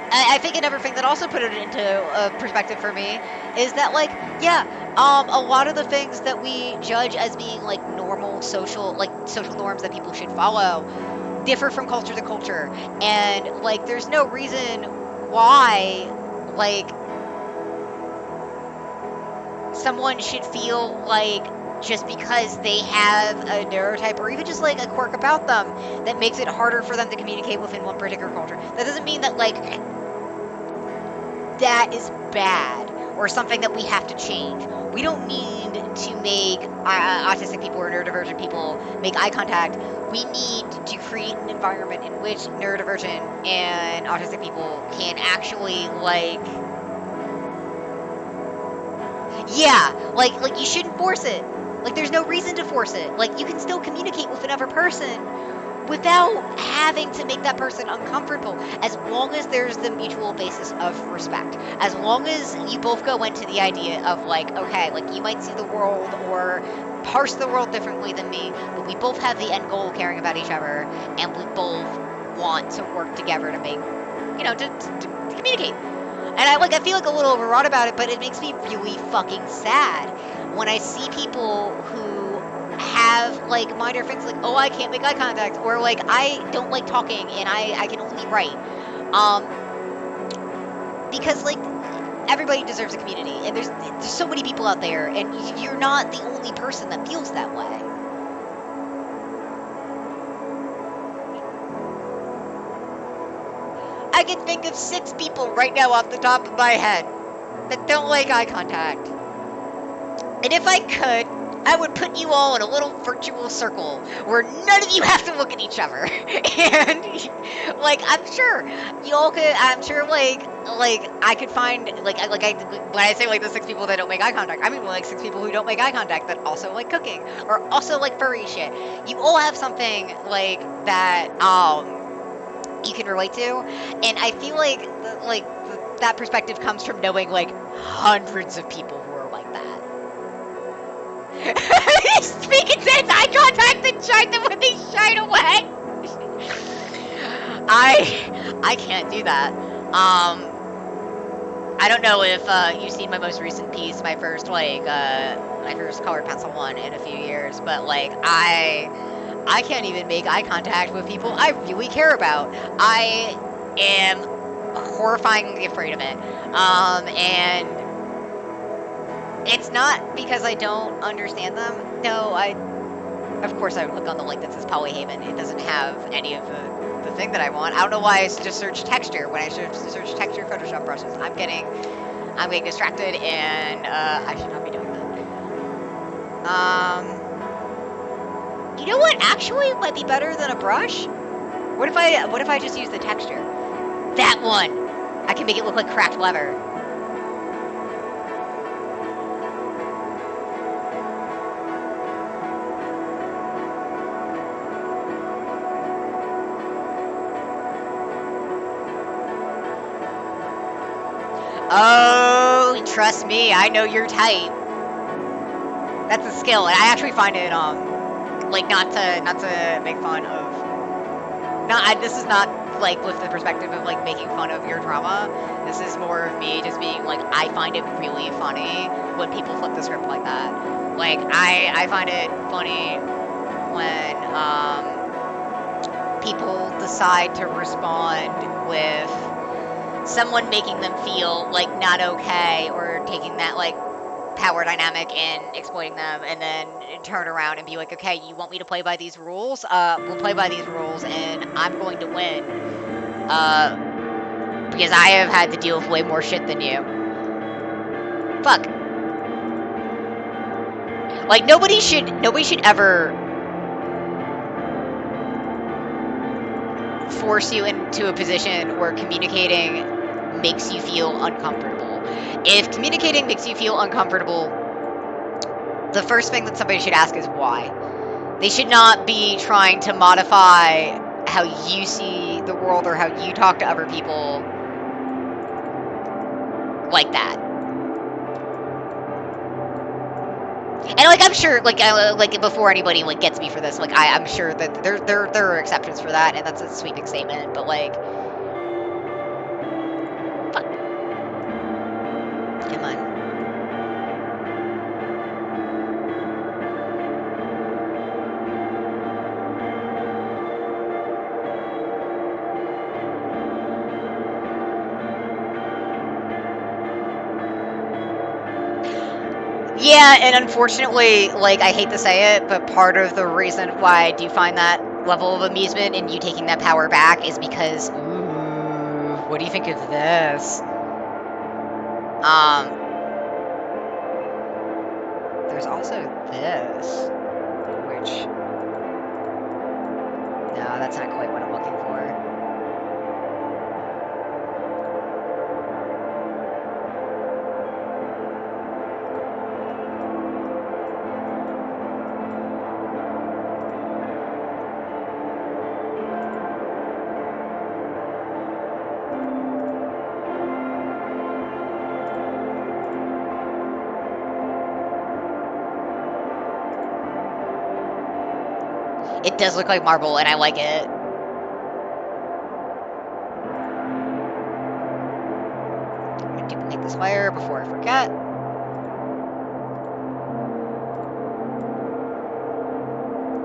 I think another thing that also put it into perspective for me is that, like, yeah, a lot of the things that we judge as being like normal social norms that people should follow differ from culture to culture, and like, there's no reason why, like, someone should feel like just because they have a neurotype or even just like a quirk about them that makes it harder for them to communicate within one particular culture. That doesn't mean that like that is bad or something that we have to change. We don't need to make autistic people or neurodivergent people make eye contact. We need to create an environment in which neurodivergent and autistic people can actually like, yeah, like you shouldn't force it. Like there's no reason to force it. Like you can still communicate with another person without having to make that person uncomfortable, as long as there's the mutual basis of respect. As long as you both go into the idea of like, okay, like you might see the world or parse the world differently than me, but we both have the end goal of caring about each other, and we both want to work together to make, to communicate. And I feel like a little overwrought about it, but it makes me really fucking sad when I see people who have like minor things like, oh, I can't make eye contact, or like I don't like talking and I can only write. Because like everybody deserves a community, and there's so many people out there, and you're not the only person that feels that way. I can think of 6 people right now off the top of my head that don't like eye contact. And if I could, I would put you all in a little virtual circle where none of you have to look at each other. And like I'm sure you all could, like I could find like when I say like the 6 people that don't make eye contact, I mean like 6 people who don't make eye contact that also like cooking or also like furry shit. You all have something like that you can relate to, and I feel like that perspective comes from knowing like hundreds of people who are like that. Speak intense eye contact and shine them when they shine away. I can't do that. I don't know if you've seen my most recent piece, my first colored pencil one in a few years, but like I can't even make eye contact with people I really care about. I am horrifyingly afraid of it. And it's not because I don't understand them. No, of course I would click on the link that says Polyhaven. It doesn't have any of the thing that I want. I don't know why I just search texture. When I search texture Photoshop brushes, I'm getting distracted, and I should not be doing that. You know what actually might be better than a brush? What if I just use the texture? That one! I can make it look like cracked leather. Oh, trust me, I know your type. That's a skill, and I actually find it like not to make fun of. This is not like with the perspective of like making fun of your trauma. This is more of me just being like, I find it really funny when people flip the script like that. Like I find it funny when people decide to respond with someone making them feel like not okay or taking that like power dynamic and exploiting them, and then turn around and be like, okay, you want me to play by these rules? We'll play by these rules, and I'm going to win. Because I have had to deal with way more shit than you. Fuck. Like nobody should ever force you into a position where communicating makes you feel uncomfortable. If communicating makes you feel uncomfortable, the first thing that somebody should ask is why. They should not be trying to modify how you see the world or how you talk to other people like that. And like I'm sure, like before anybody like gets me for this, like I'm sure that there are exceptions for that, and that's a sweeping statement. But like, fuck, come on. Yeah, and unfortunately, like I hate to say it, but part of the reason why I do find that level of amusement in you taking that power back is because, ooh, what do you think of this? Um, there's also this, which no, that's not quite what I'm looking for. It does look like marble, and I like it. I'm gonna duplicate this layer before I forget.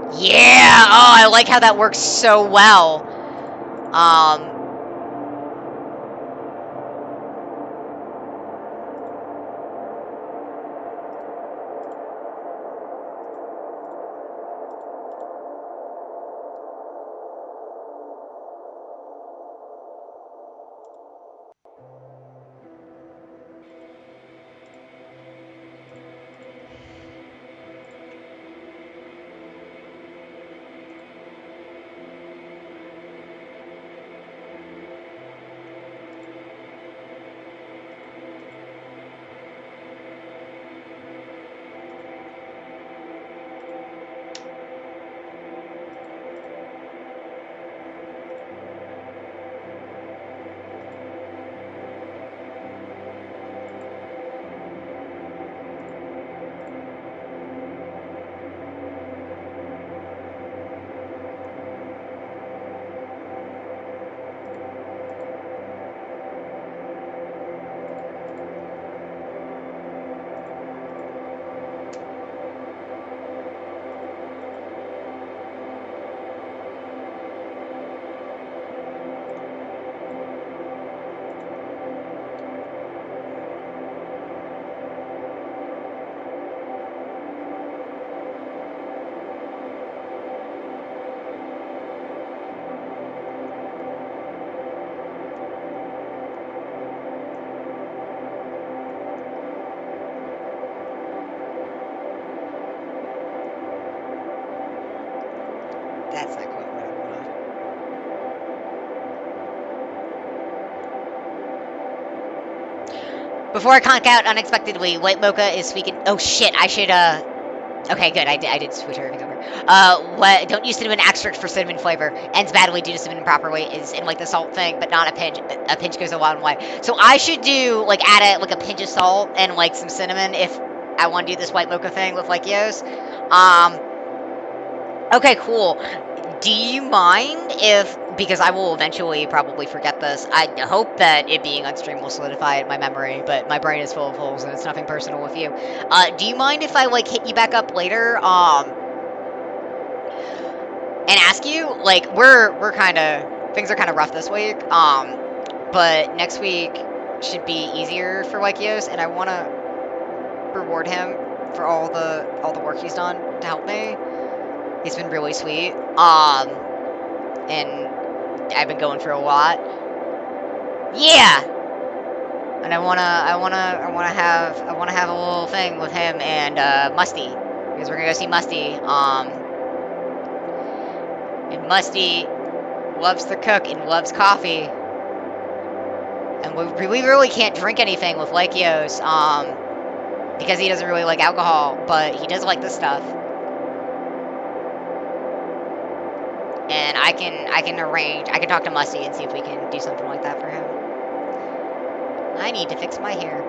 Yeah! Oh, I like how that works so well. Um, Before I conk out unexpectedly, white mocha is sweet. Oh shit! I should Okay, good. I did switch everything over. What? Don't use cinnamon extract for cinnamon flavor. Ends badly due to cinnamon properly is in like the salt thing, but not a pinch. A pinch goes a long way. So I should do like add like a pinch of salt and like some cinnamon if I want to do this white mocha thing with like Yos. Okay, cool. Do you mind if, because I will eventually probably forget this, I hope that it being on stream will solidify it in my memory, but my brain is full of holes and it's nothing personal with you. Do you mind if I, like, hit you back up later, and ask you, like, we're kind of, things are kind of rough this week, but next week should be easier for Lykios, and I want to reward him for all the work he's done to help me. He's been really sweet. And I've been going through a lot. Yeah. And I wanna have a little thing with him and Musty, because we're gonna go see Musty. And Musty loves to cook and loves coffee. And we really can't drink anything with Lykios, because he doesn't really like alcohol, but he does like this stuff. And I can talk to Musty and see if we can do something like that for him. I need to fix my hair.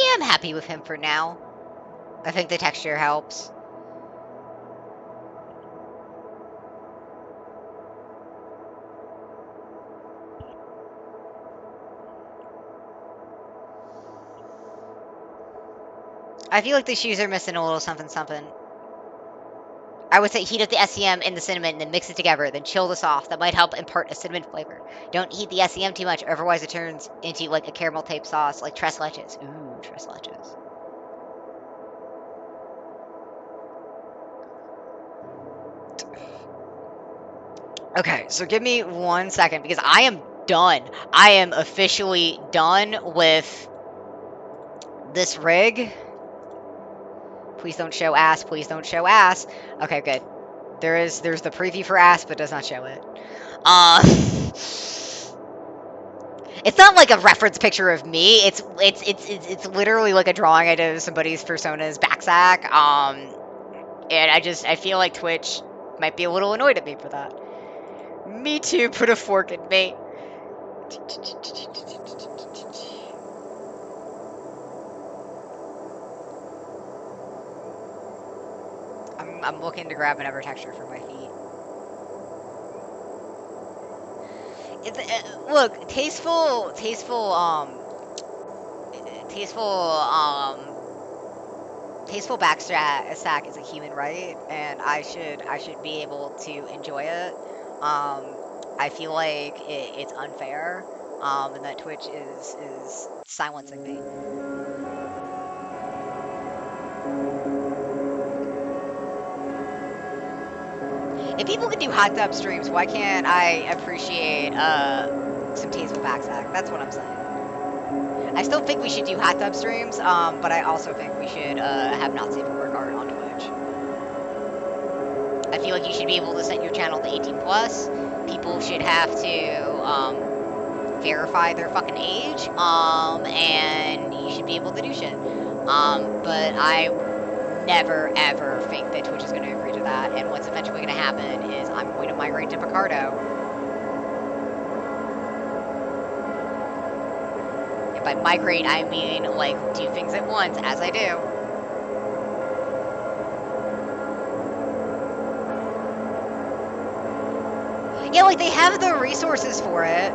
Yeah, I'm happy with him for now. I think the texture helps. I feel like the shoes are missing a little something something. I would say heat up the SEM and the cinnamon and then mix it together, then chill this off. That might help impart a cinnamon flavor. Don't heat the SEM too much, otherwise it turns into like a caramel tape sauce, like tres leches. Ooh, tres leches. Okay, so give me 1 second because I am done. I am officially done with this rig. Please don't show ass. Please don't show ass. Okay, good. There's the preview for ass, but does not show it. It's not like a reference picture of me. It's literally like a drawing I did of somebody's persona's backsack. And I feel like Twitch might be a little annoyed at me for that. Me too. Put a fork in me. I'm looking to grab another texture for my feet. Look, tasteful backsack is a human right, and I should be able to enjoy it. I feel like it's unfair, and that Twitch is silencing me. If people can do hot tub streams, why can't I appreciate some tasteful backsack? That's what I'm saying. I still think we should do hot tub streams, but I also think we should have not safe for work art on Twitch. I feel like you should be able to set your channel to 18 plus. People should have to verify their fucking age, and you should be able to do shit. But I never ever think that Twitch is going to agree to that, and what's eventually going to happen is I'm going to migrate to Picardo. And by migrate, I mean, like, do things at once, as I do. Yeah, like they have the resources for it.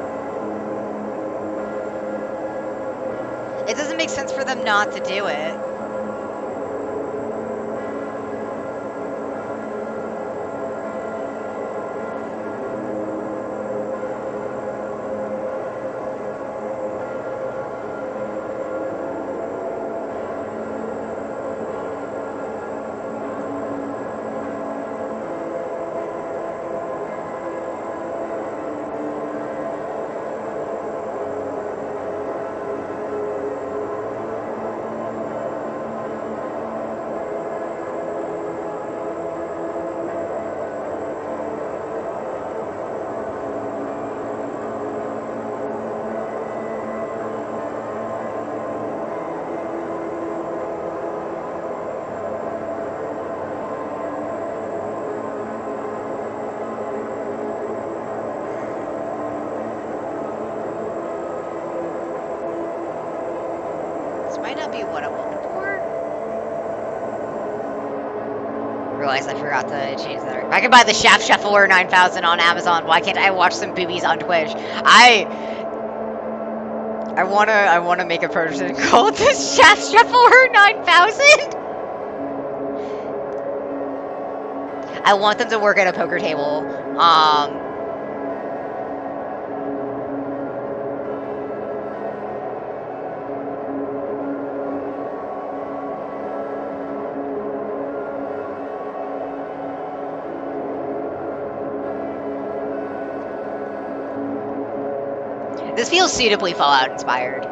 It doesn't make sense for them not to do it. This might not be what I'm looking for. Realize I forgot to change that. If I can buy the Shaft Shuffler 9000 on Amazon, why can't I watch some boobies on Twitch? I wanna make a person called the Shaft Shuffler 9000. I want them to work at a poker table. This feels suitably Fallout inspired.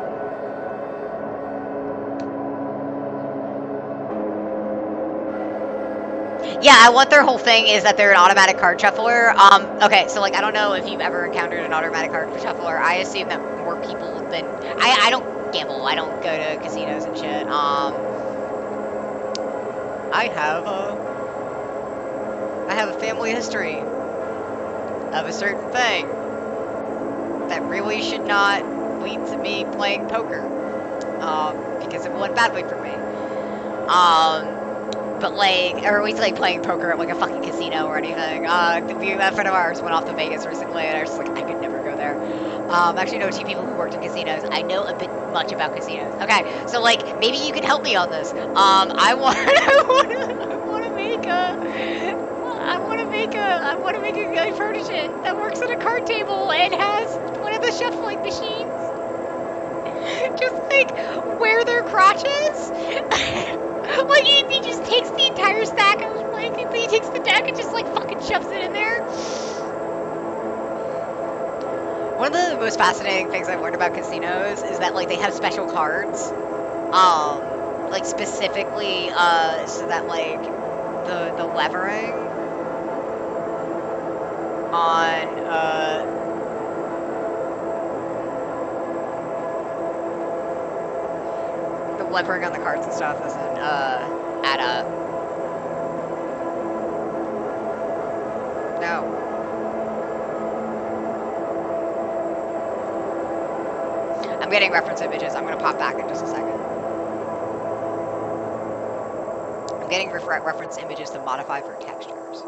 Yeah, I want their whole thing is that they're an automatic card shuffler. Okay, so like I don't know if you've ever encountered an automatic card shuffler. I assume that more people than I don't gamble. I don't go to casinos and shit. I have a family history of a certain thing that really should not lead to me playing poker. Because it went badly for me. But like, or at least like playing poker at like a fucking casino or anything. A friend of ours went off to Vegas recently, and I was just like, I could never go there. Actually know two people who worked in casinos. I know a bit much about casinos. Okay, so like maybe you can help me on this. I want to make a guy protege that works at a card table and has one of the shuffling machines. Just like where their crotches. Like he just takes the entire stack of like he takes the deck and just like fucking shoves it in there. One of the most fascinating things I've learned about casinos is that like they have special cards, like specifically so that like the levering on the levering on the cards and stuff doesn't add up. No. I'm getting reference images. I'm gonna pop back in just a second. I'm getting reference images to modify for textures.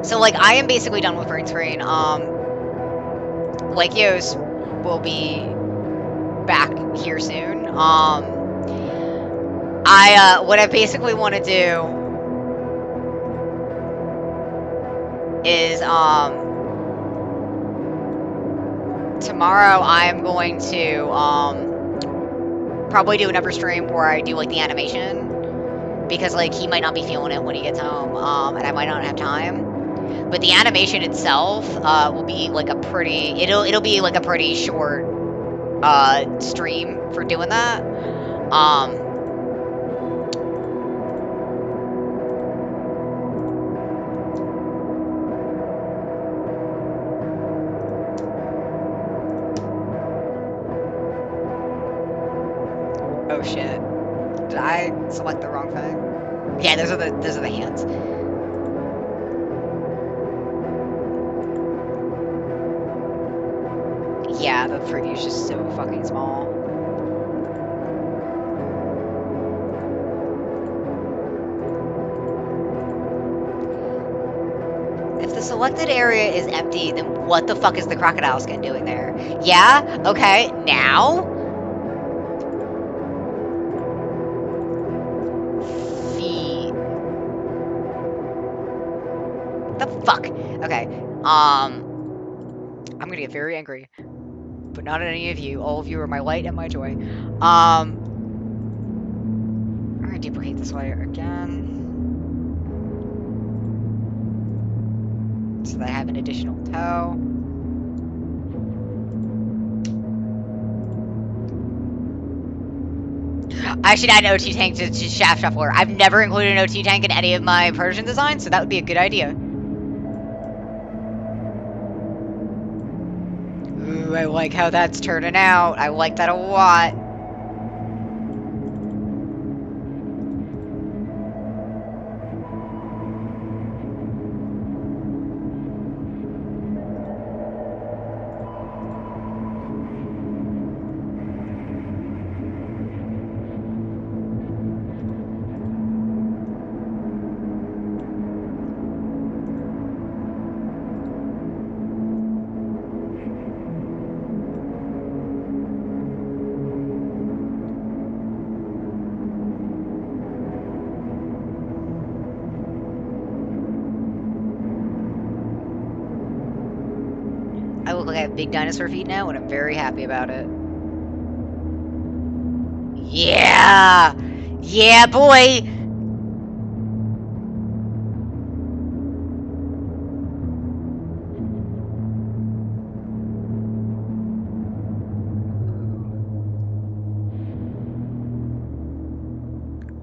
So like I am basically done with green screen. Like Yos will be back here soon. What I basically want to do is tomorrow I am going to probably do another stream where I do like the animation, because like he might not be feeling it when he gets home, and I might not have time. But the animation itself will be like it'll be like a pretty short stream for doing that. Oh shit. Did I select the wrong thing? Yeah, those are the hands. Yeah, the preview's just so fucking small. If the selected area is empty, then what the fuck is the crocodile skin doing there? Yeah? Okay, now? Feet. The fuck? Okay. I'm gonna get very angry. But not at any of you. All of you are my light and my joy. I'm gonna duplicate this layer again. So that I have an additional toe. I should add an OT tank to Shaft Shuffler. I've never included an OT tank in any of my Persian designs, so that would be a good idea. Ooh, I like how that's turning out. I like that a lot. I look like I have big dinosaur feet now, and I'm very happy about it. Yeah! Yeah, boy!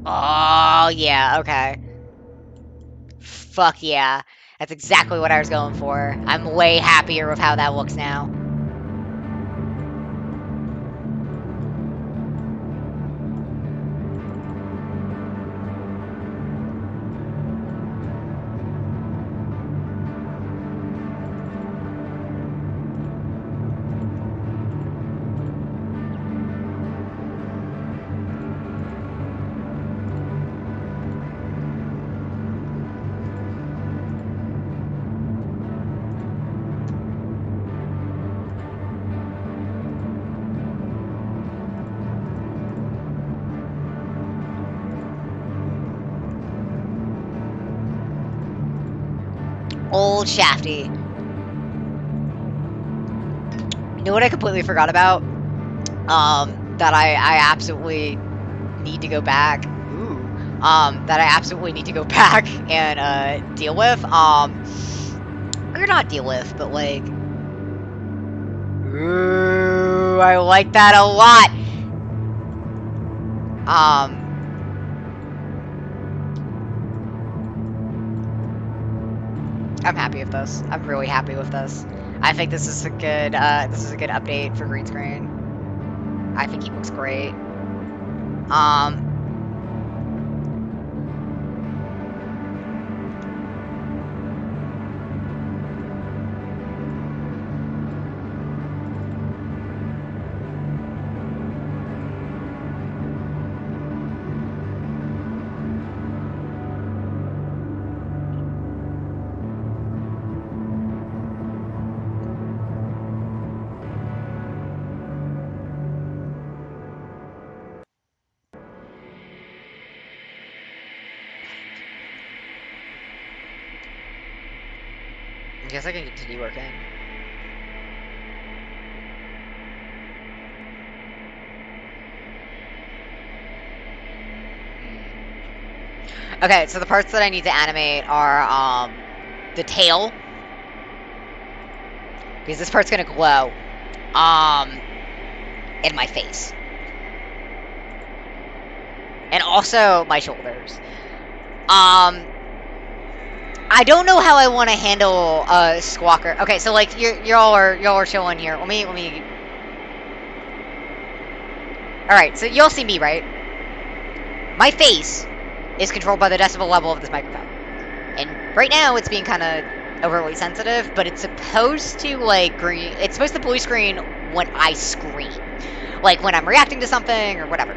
Oh, yeah, okay. Fuck yeah. That's exactly what I was going for. I'm way happier with how that looks now. Old Shafty. You know what I completely forgot about? That I absolutely need to go back. Ooh. That I absolutely need to go back and deal with. Or not deal with, but like. Ooh, I like that a lot. I'm happy with this. I'm really happy with this. I think this is a good update for green screen. I think he looks great. I guess I can continue working. Okay, so the parts that I need to animate are the tail, because this part's gonna glow, and my face, and also my shoulders. I don't know how I want to handle Squawker. Okay, so like y'all are chilling here. Let me. Alright, so you'll see me, right? My face is controlled by the decibel level of this microphone. And right now it's being kind of overly sensitive, but it's supposed to, like, it's supposed to blue screen when I scream. Like, when I'm reacting to something or whatever.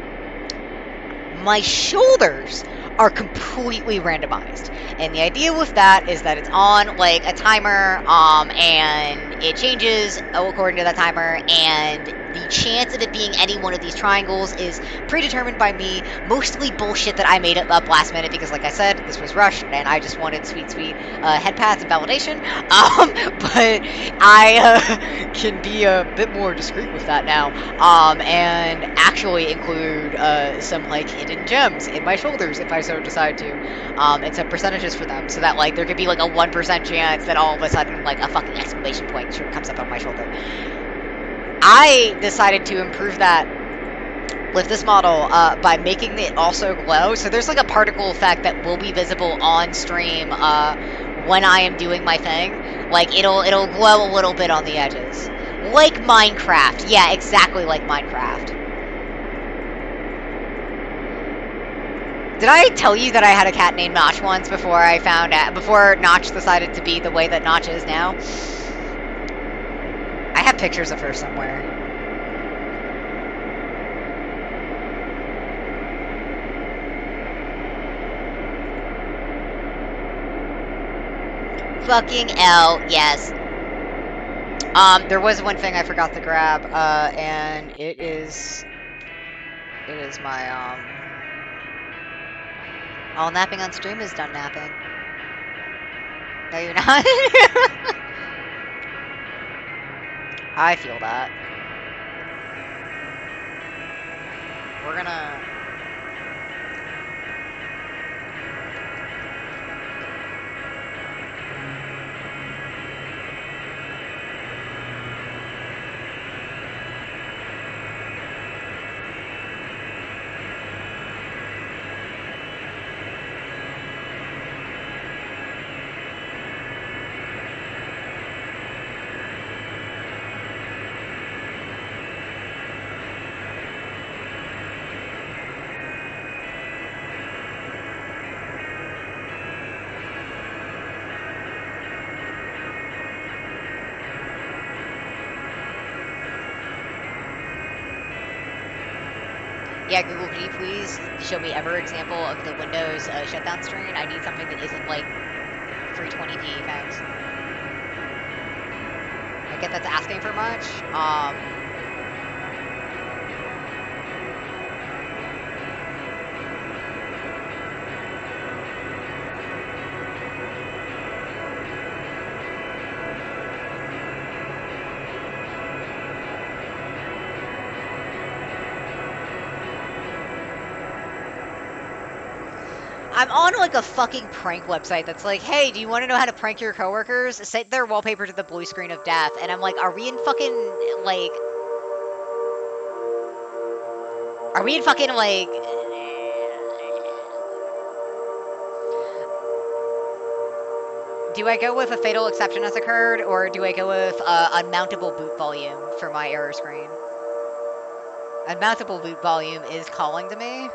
My shoulders are completely randomized. And the idea with that is that it's on, like, a timer, and it changes according to that timer, and the chance of it being any one of these triangles is predetermined by me, mostly bullshit that I made up last minute, because, like I said, this was rushed, and I just wanted sweet, head paths and validation, but I, can be a bit more discreet with that now, and actually include, some, like, hidden gems in my shoulders if I so decide to, and set percentages for them, so that, like, there could be, like, a 1% chance that all of a sudden, like, a fucking exclamation point comes up on my shoulder. I decided to improve that with this model by making it also glow. So there's, like, a particle effect that will be visible on stream when I am doing my thing. Like, it'll glow a little bit on the edges. Like Minecraft. Yeah, exactly like Minecraft. Did I tell you that I had a cat named Notch once before before Notch decided to be the way that Notch is now? I have pictures of her somewhere. Fucking L, yes. There was one thing I forgot to grab, and it is my, all napping on stream is done napping. No, you're not. I feel that. We're gonna... Yeah, Google, can you please show me every example of the Windows shutdown screen? I need something that isn't, like, 320p, thanks. I get that's asking for much. I'm on, like, a fucking prank website that's like, hey, do you want to know how to prank your coworkers? Set their wallpaper to the blue screen of death. And I'm like, are we in fucking, like... Are we in fucking, like... Do I go with a fatal exception has occurred, or do I go with unmountable boot volume for my error screen? Unmountable boot volume is calling to me.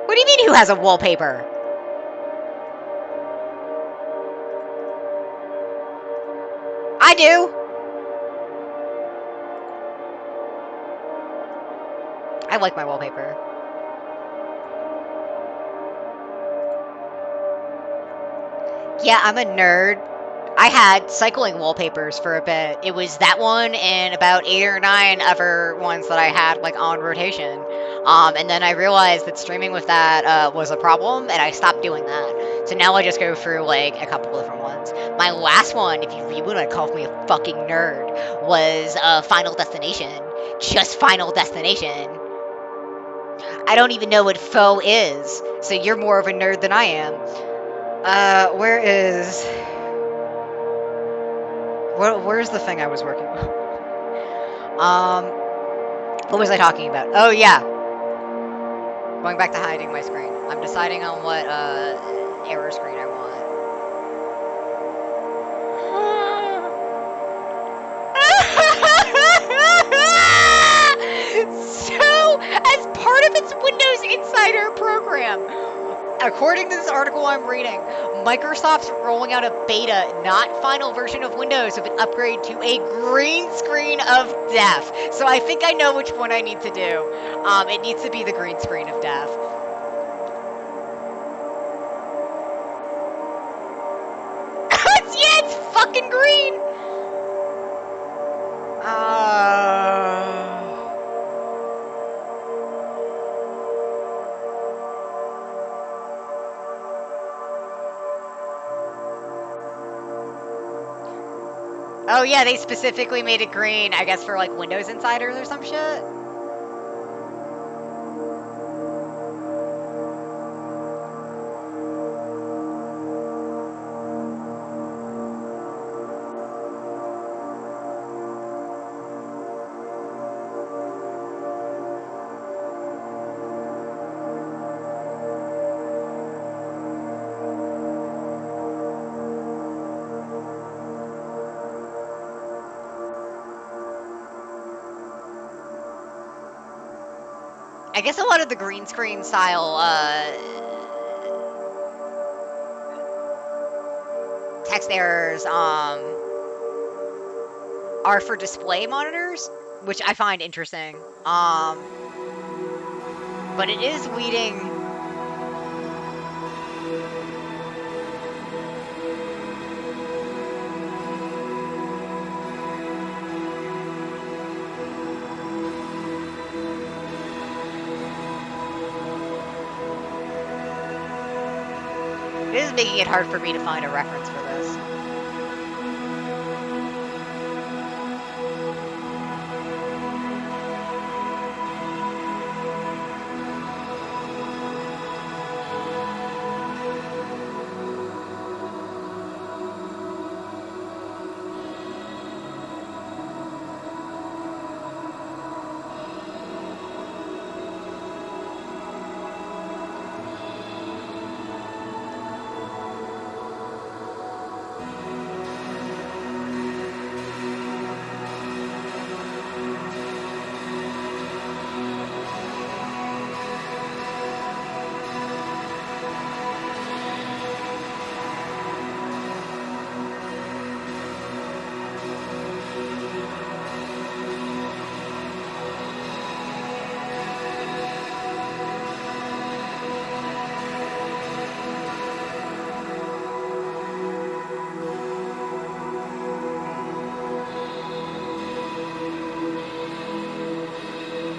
What do you mean who has a wallpaper? I do. I like my wallpaper. Yeah, I'm a nerd. I had cycling wallpapers for a bit. It was that one and about 8 or 9 other ones that I had, like, on rotation. And then I realized that streaming with that was a problem, and I stopped doing that. So now I just go through, like, a couple different ones. My last one, if you really want to call me a fucking nerd, was Final Destination. Just Final Destination. I don't even know what faux is, so you're more of a nerd than I am. Where is... Where's the thing I was working on? What was I talking about? Oh, yeah. Going back to hiding my screen. I'm deciding on what, error screen I want. part of its Windows Insider program. According to this article I'm reading, Microsoft's rolling out a beta, not final version of Windows, with an upgrade to a green screen of death. So I think I know which one I need to do. It needs to be the green screen of death. Yeah, it's fucking green. Oh yeah, they specifically made it green, I guess for like Windows Insiders or some shit. I guess a lot of the green screen style text errors are for display monitors, which I find interesting. But it is leading. It is making it hard for me to find a reference for this.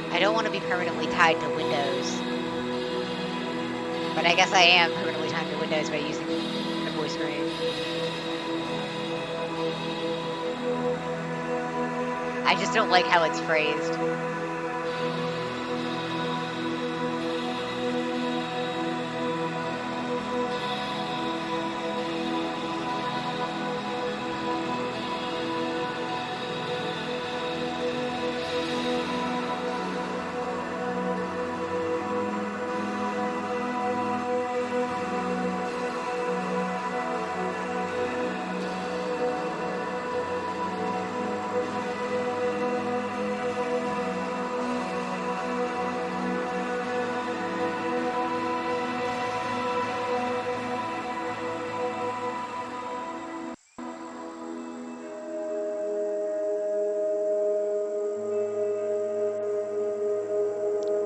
I don't want to be permanently tied to Windows. But I guess I am permanently tied to Windows by using the voice screen. I just don't like how it's phrased.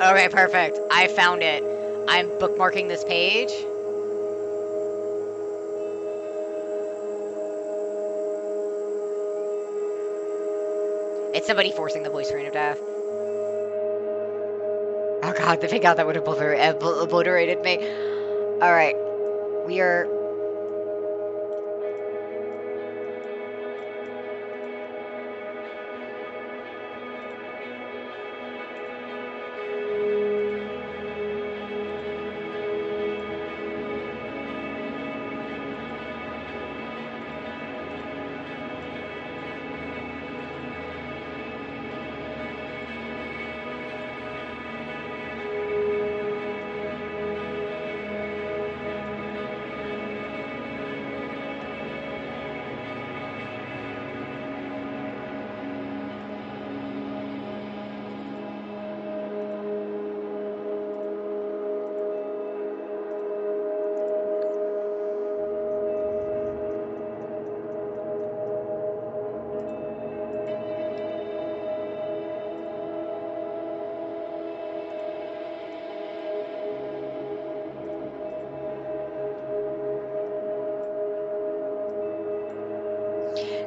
Okay, perfect. I found it. I'm bookmarking this page. It's somebody forcing the voice screen of death. Oh god, thank god that would have obliterated me. Alright. We are...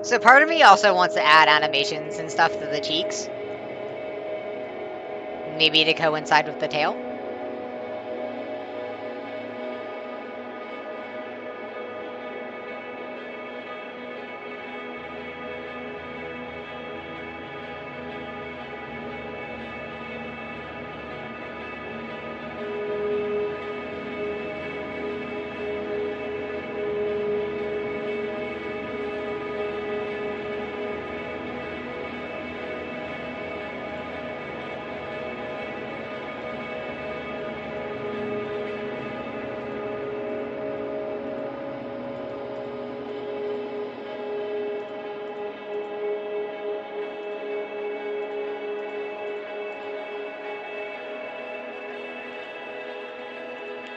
So part of me also wants to add animations and stuff to the cheeks. Maybe to coincide with the tail.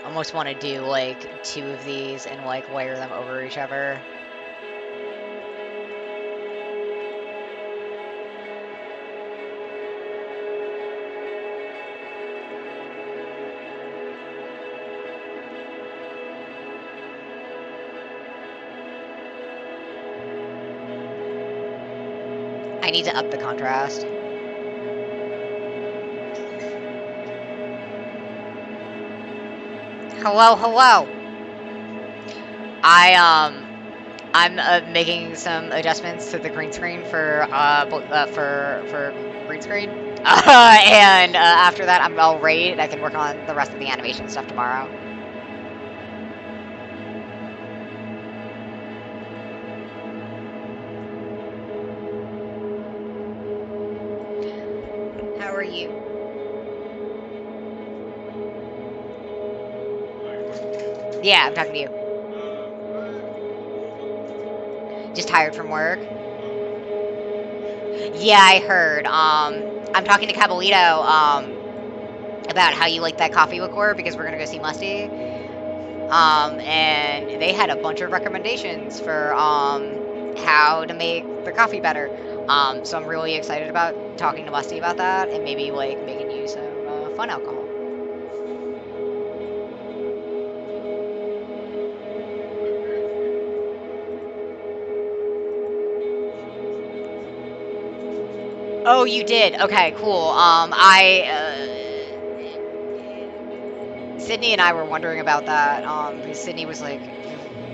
Almost want to do like 2 of these and like layer them over each other. I need to up the contrast. Hello, hello. I'm making some adjustments to the green screen for green screen. And after that, I'm all ready. I can work on the rest of the animation stuff tomorrow. How are you? Yeah, I'm talking to you. Just tired from work. Yeah, I heard. I'm talking to Cabolito about how you like that coffee liqueur because we're gonna go see Musty. And they had a bunch of recommendations for how to make the coffee better. So I'm really excited about talking to Musty about that and maybe like making you some fun alcohol. Oh, you did. Okay, cool. Sydney and I were wondering about that. Because Sydney was like,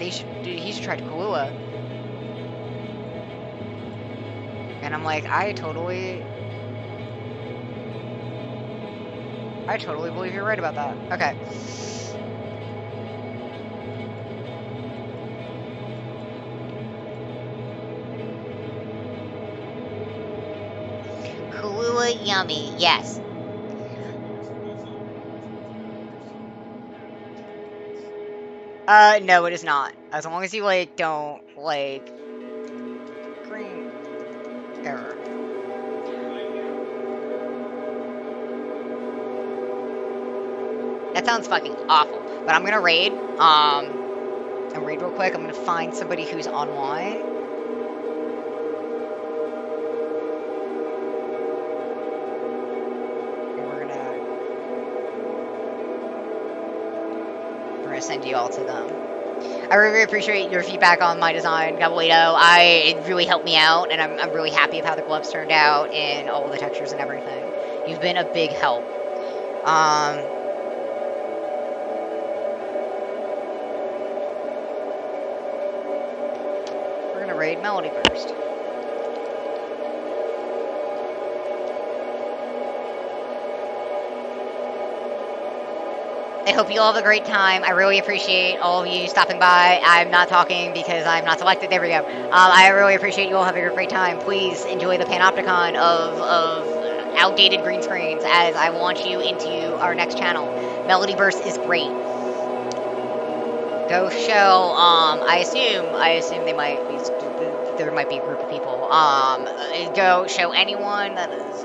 he should try Kahlua, and I'm like, I totally believe you're right about that. Okay. Kahlua, yummy. Yes. No, it is not. As long as you like don't like green error. That sounds fucking awful. But I'm gonna raid. And raid real quick. I'm gonna find somebody who's online. And we're gonna send you all to them. I really appreciate your feedback on my design, Gabolito. It really helped me out, and I'm really happy of how the gloves turned out and all the textures and everything. You've been a big help. We're gonna raid Melody first. I hope you all have a great time. I really appreciate all of you stopping by. I'm not talking because I'm not selected. There we go. I really appreciate you all having a great time. Please enjoy the panopticon of outdated green screens as I launch you into our next channel. Melodyverse is great. Go show. I assume they might be. There might be a group of people. Go show anyone that is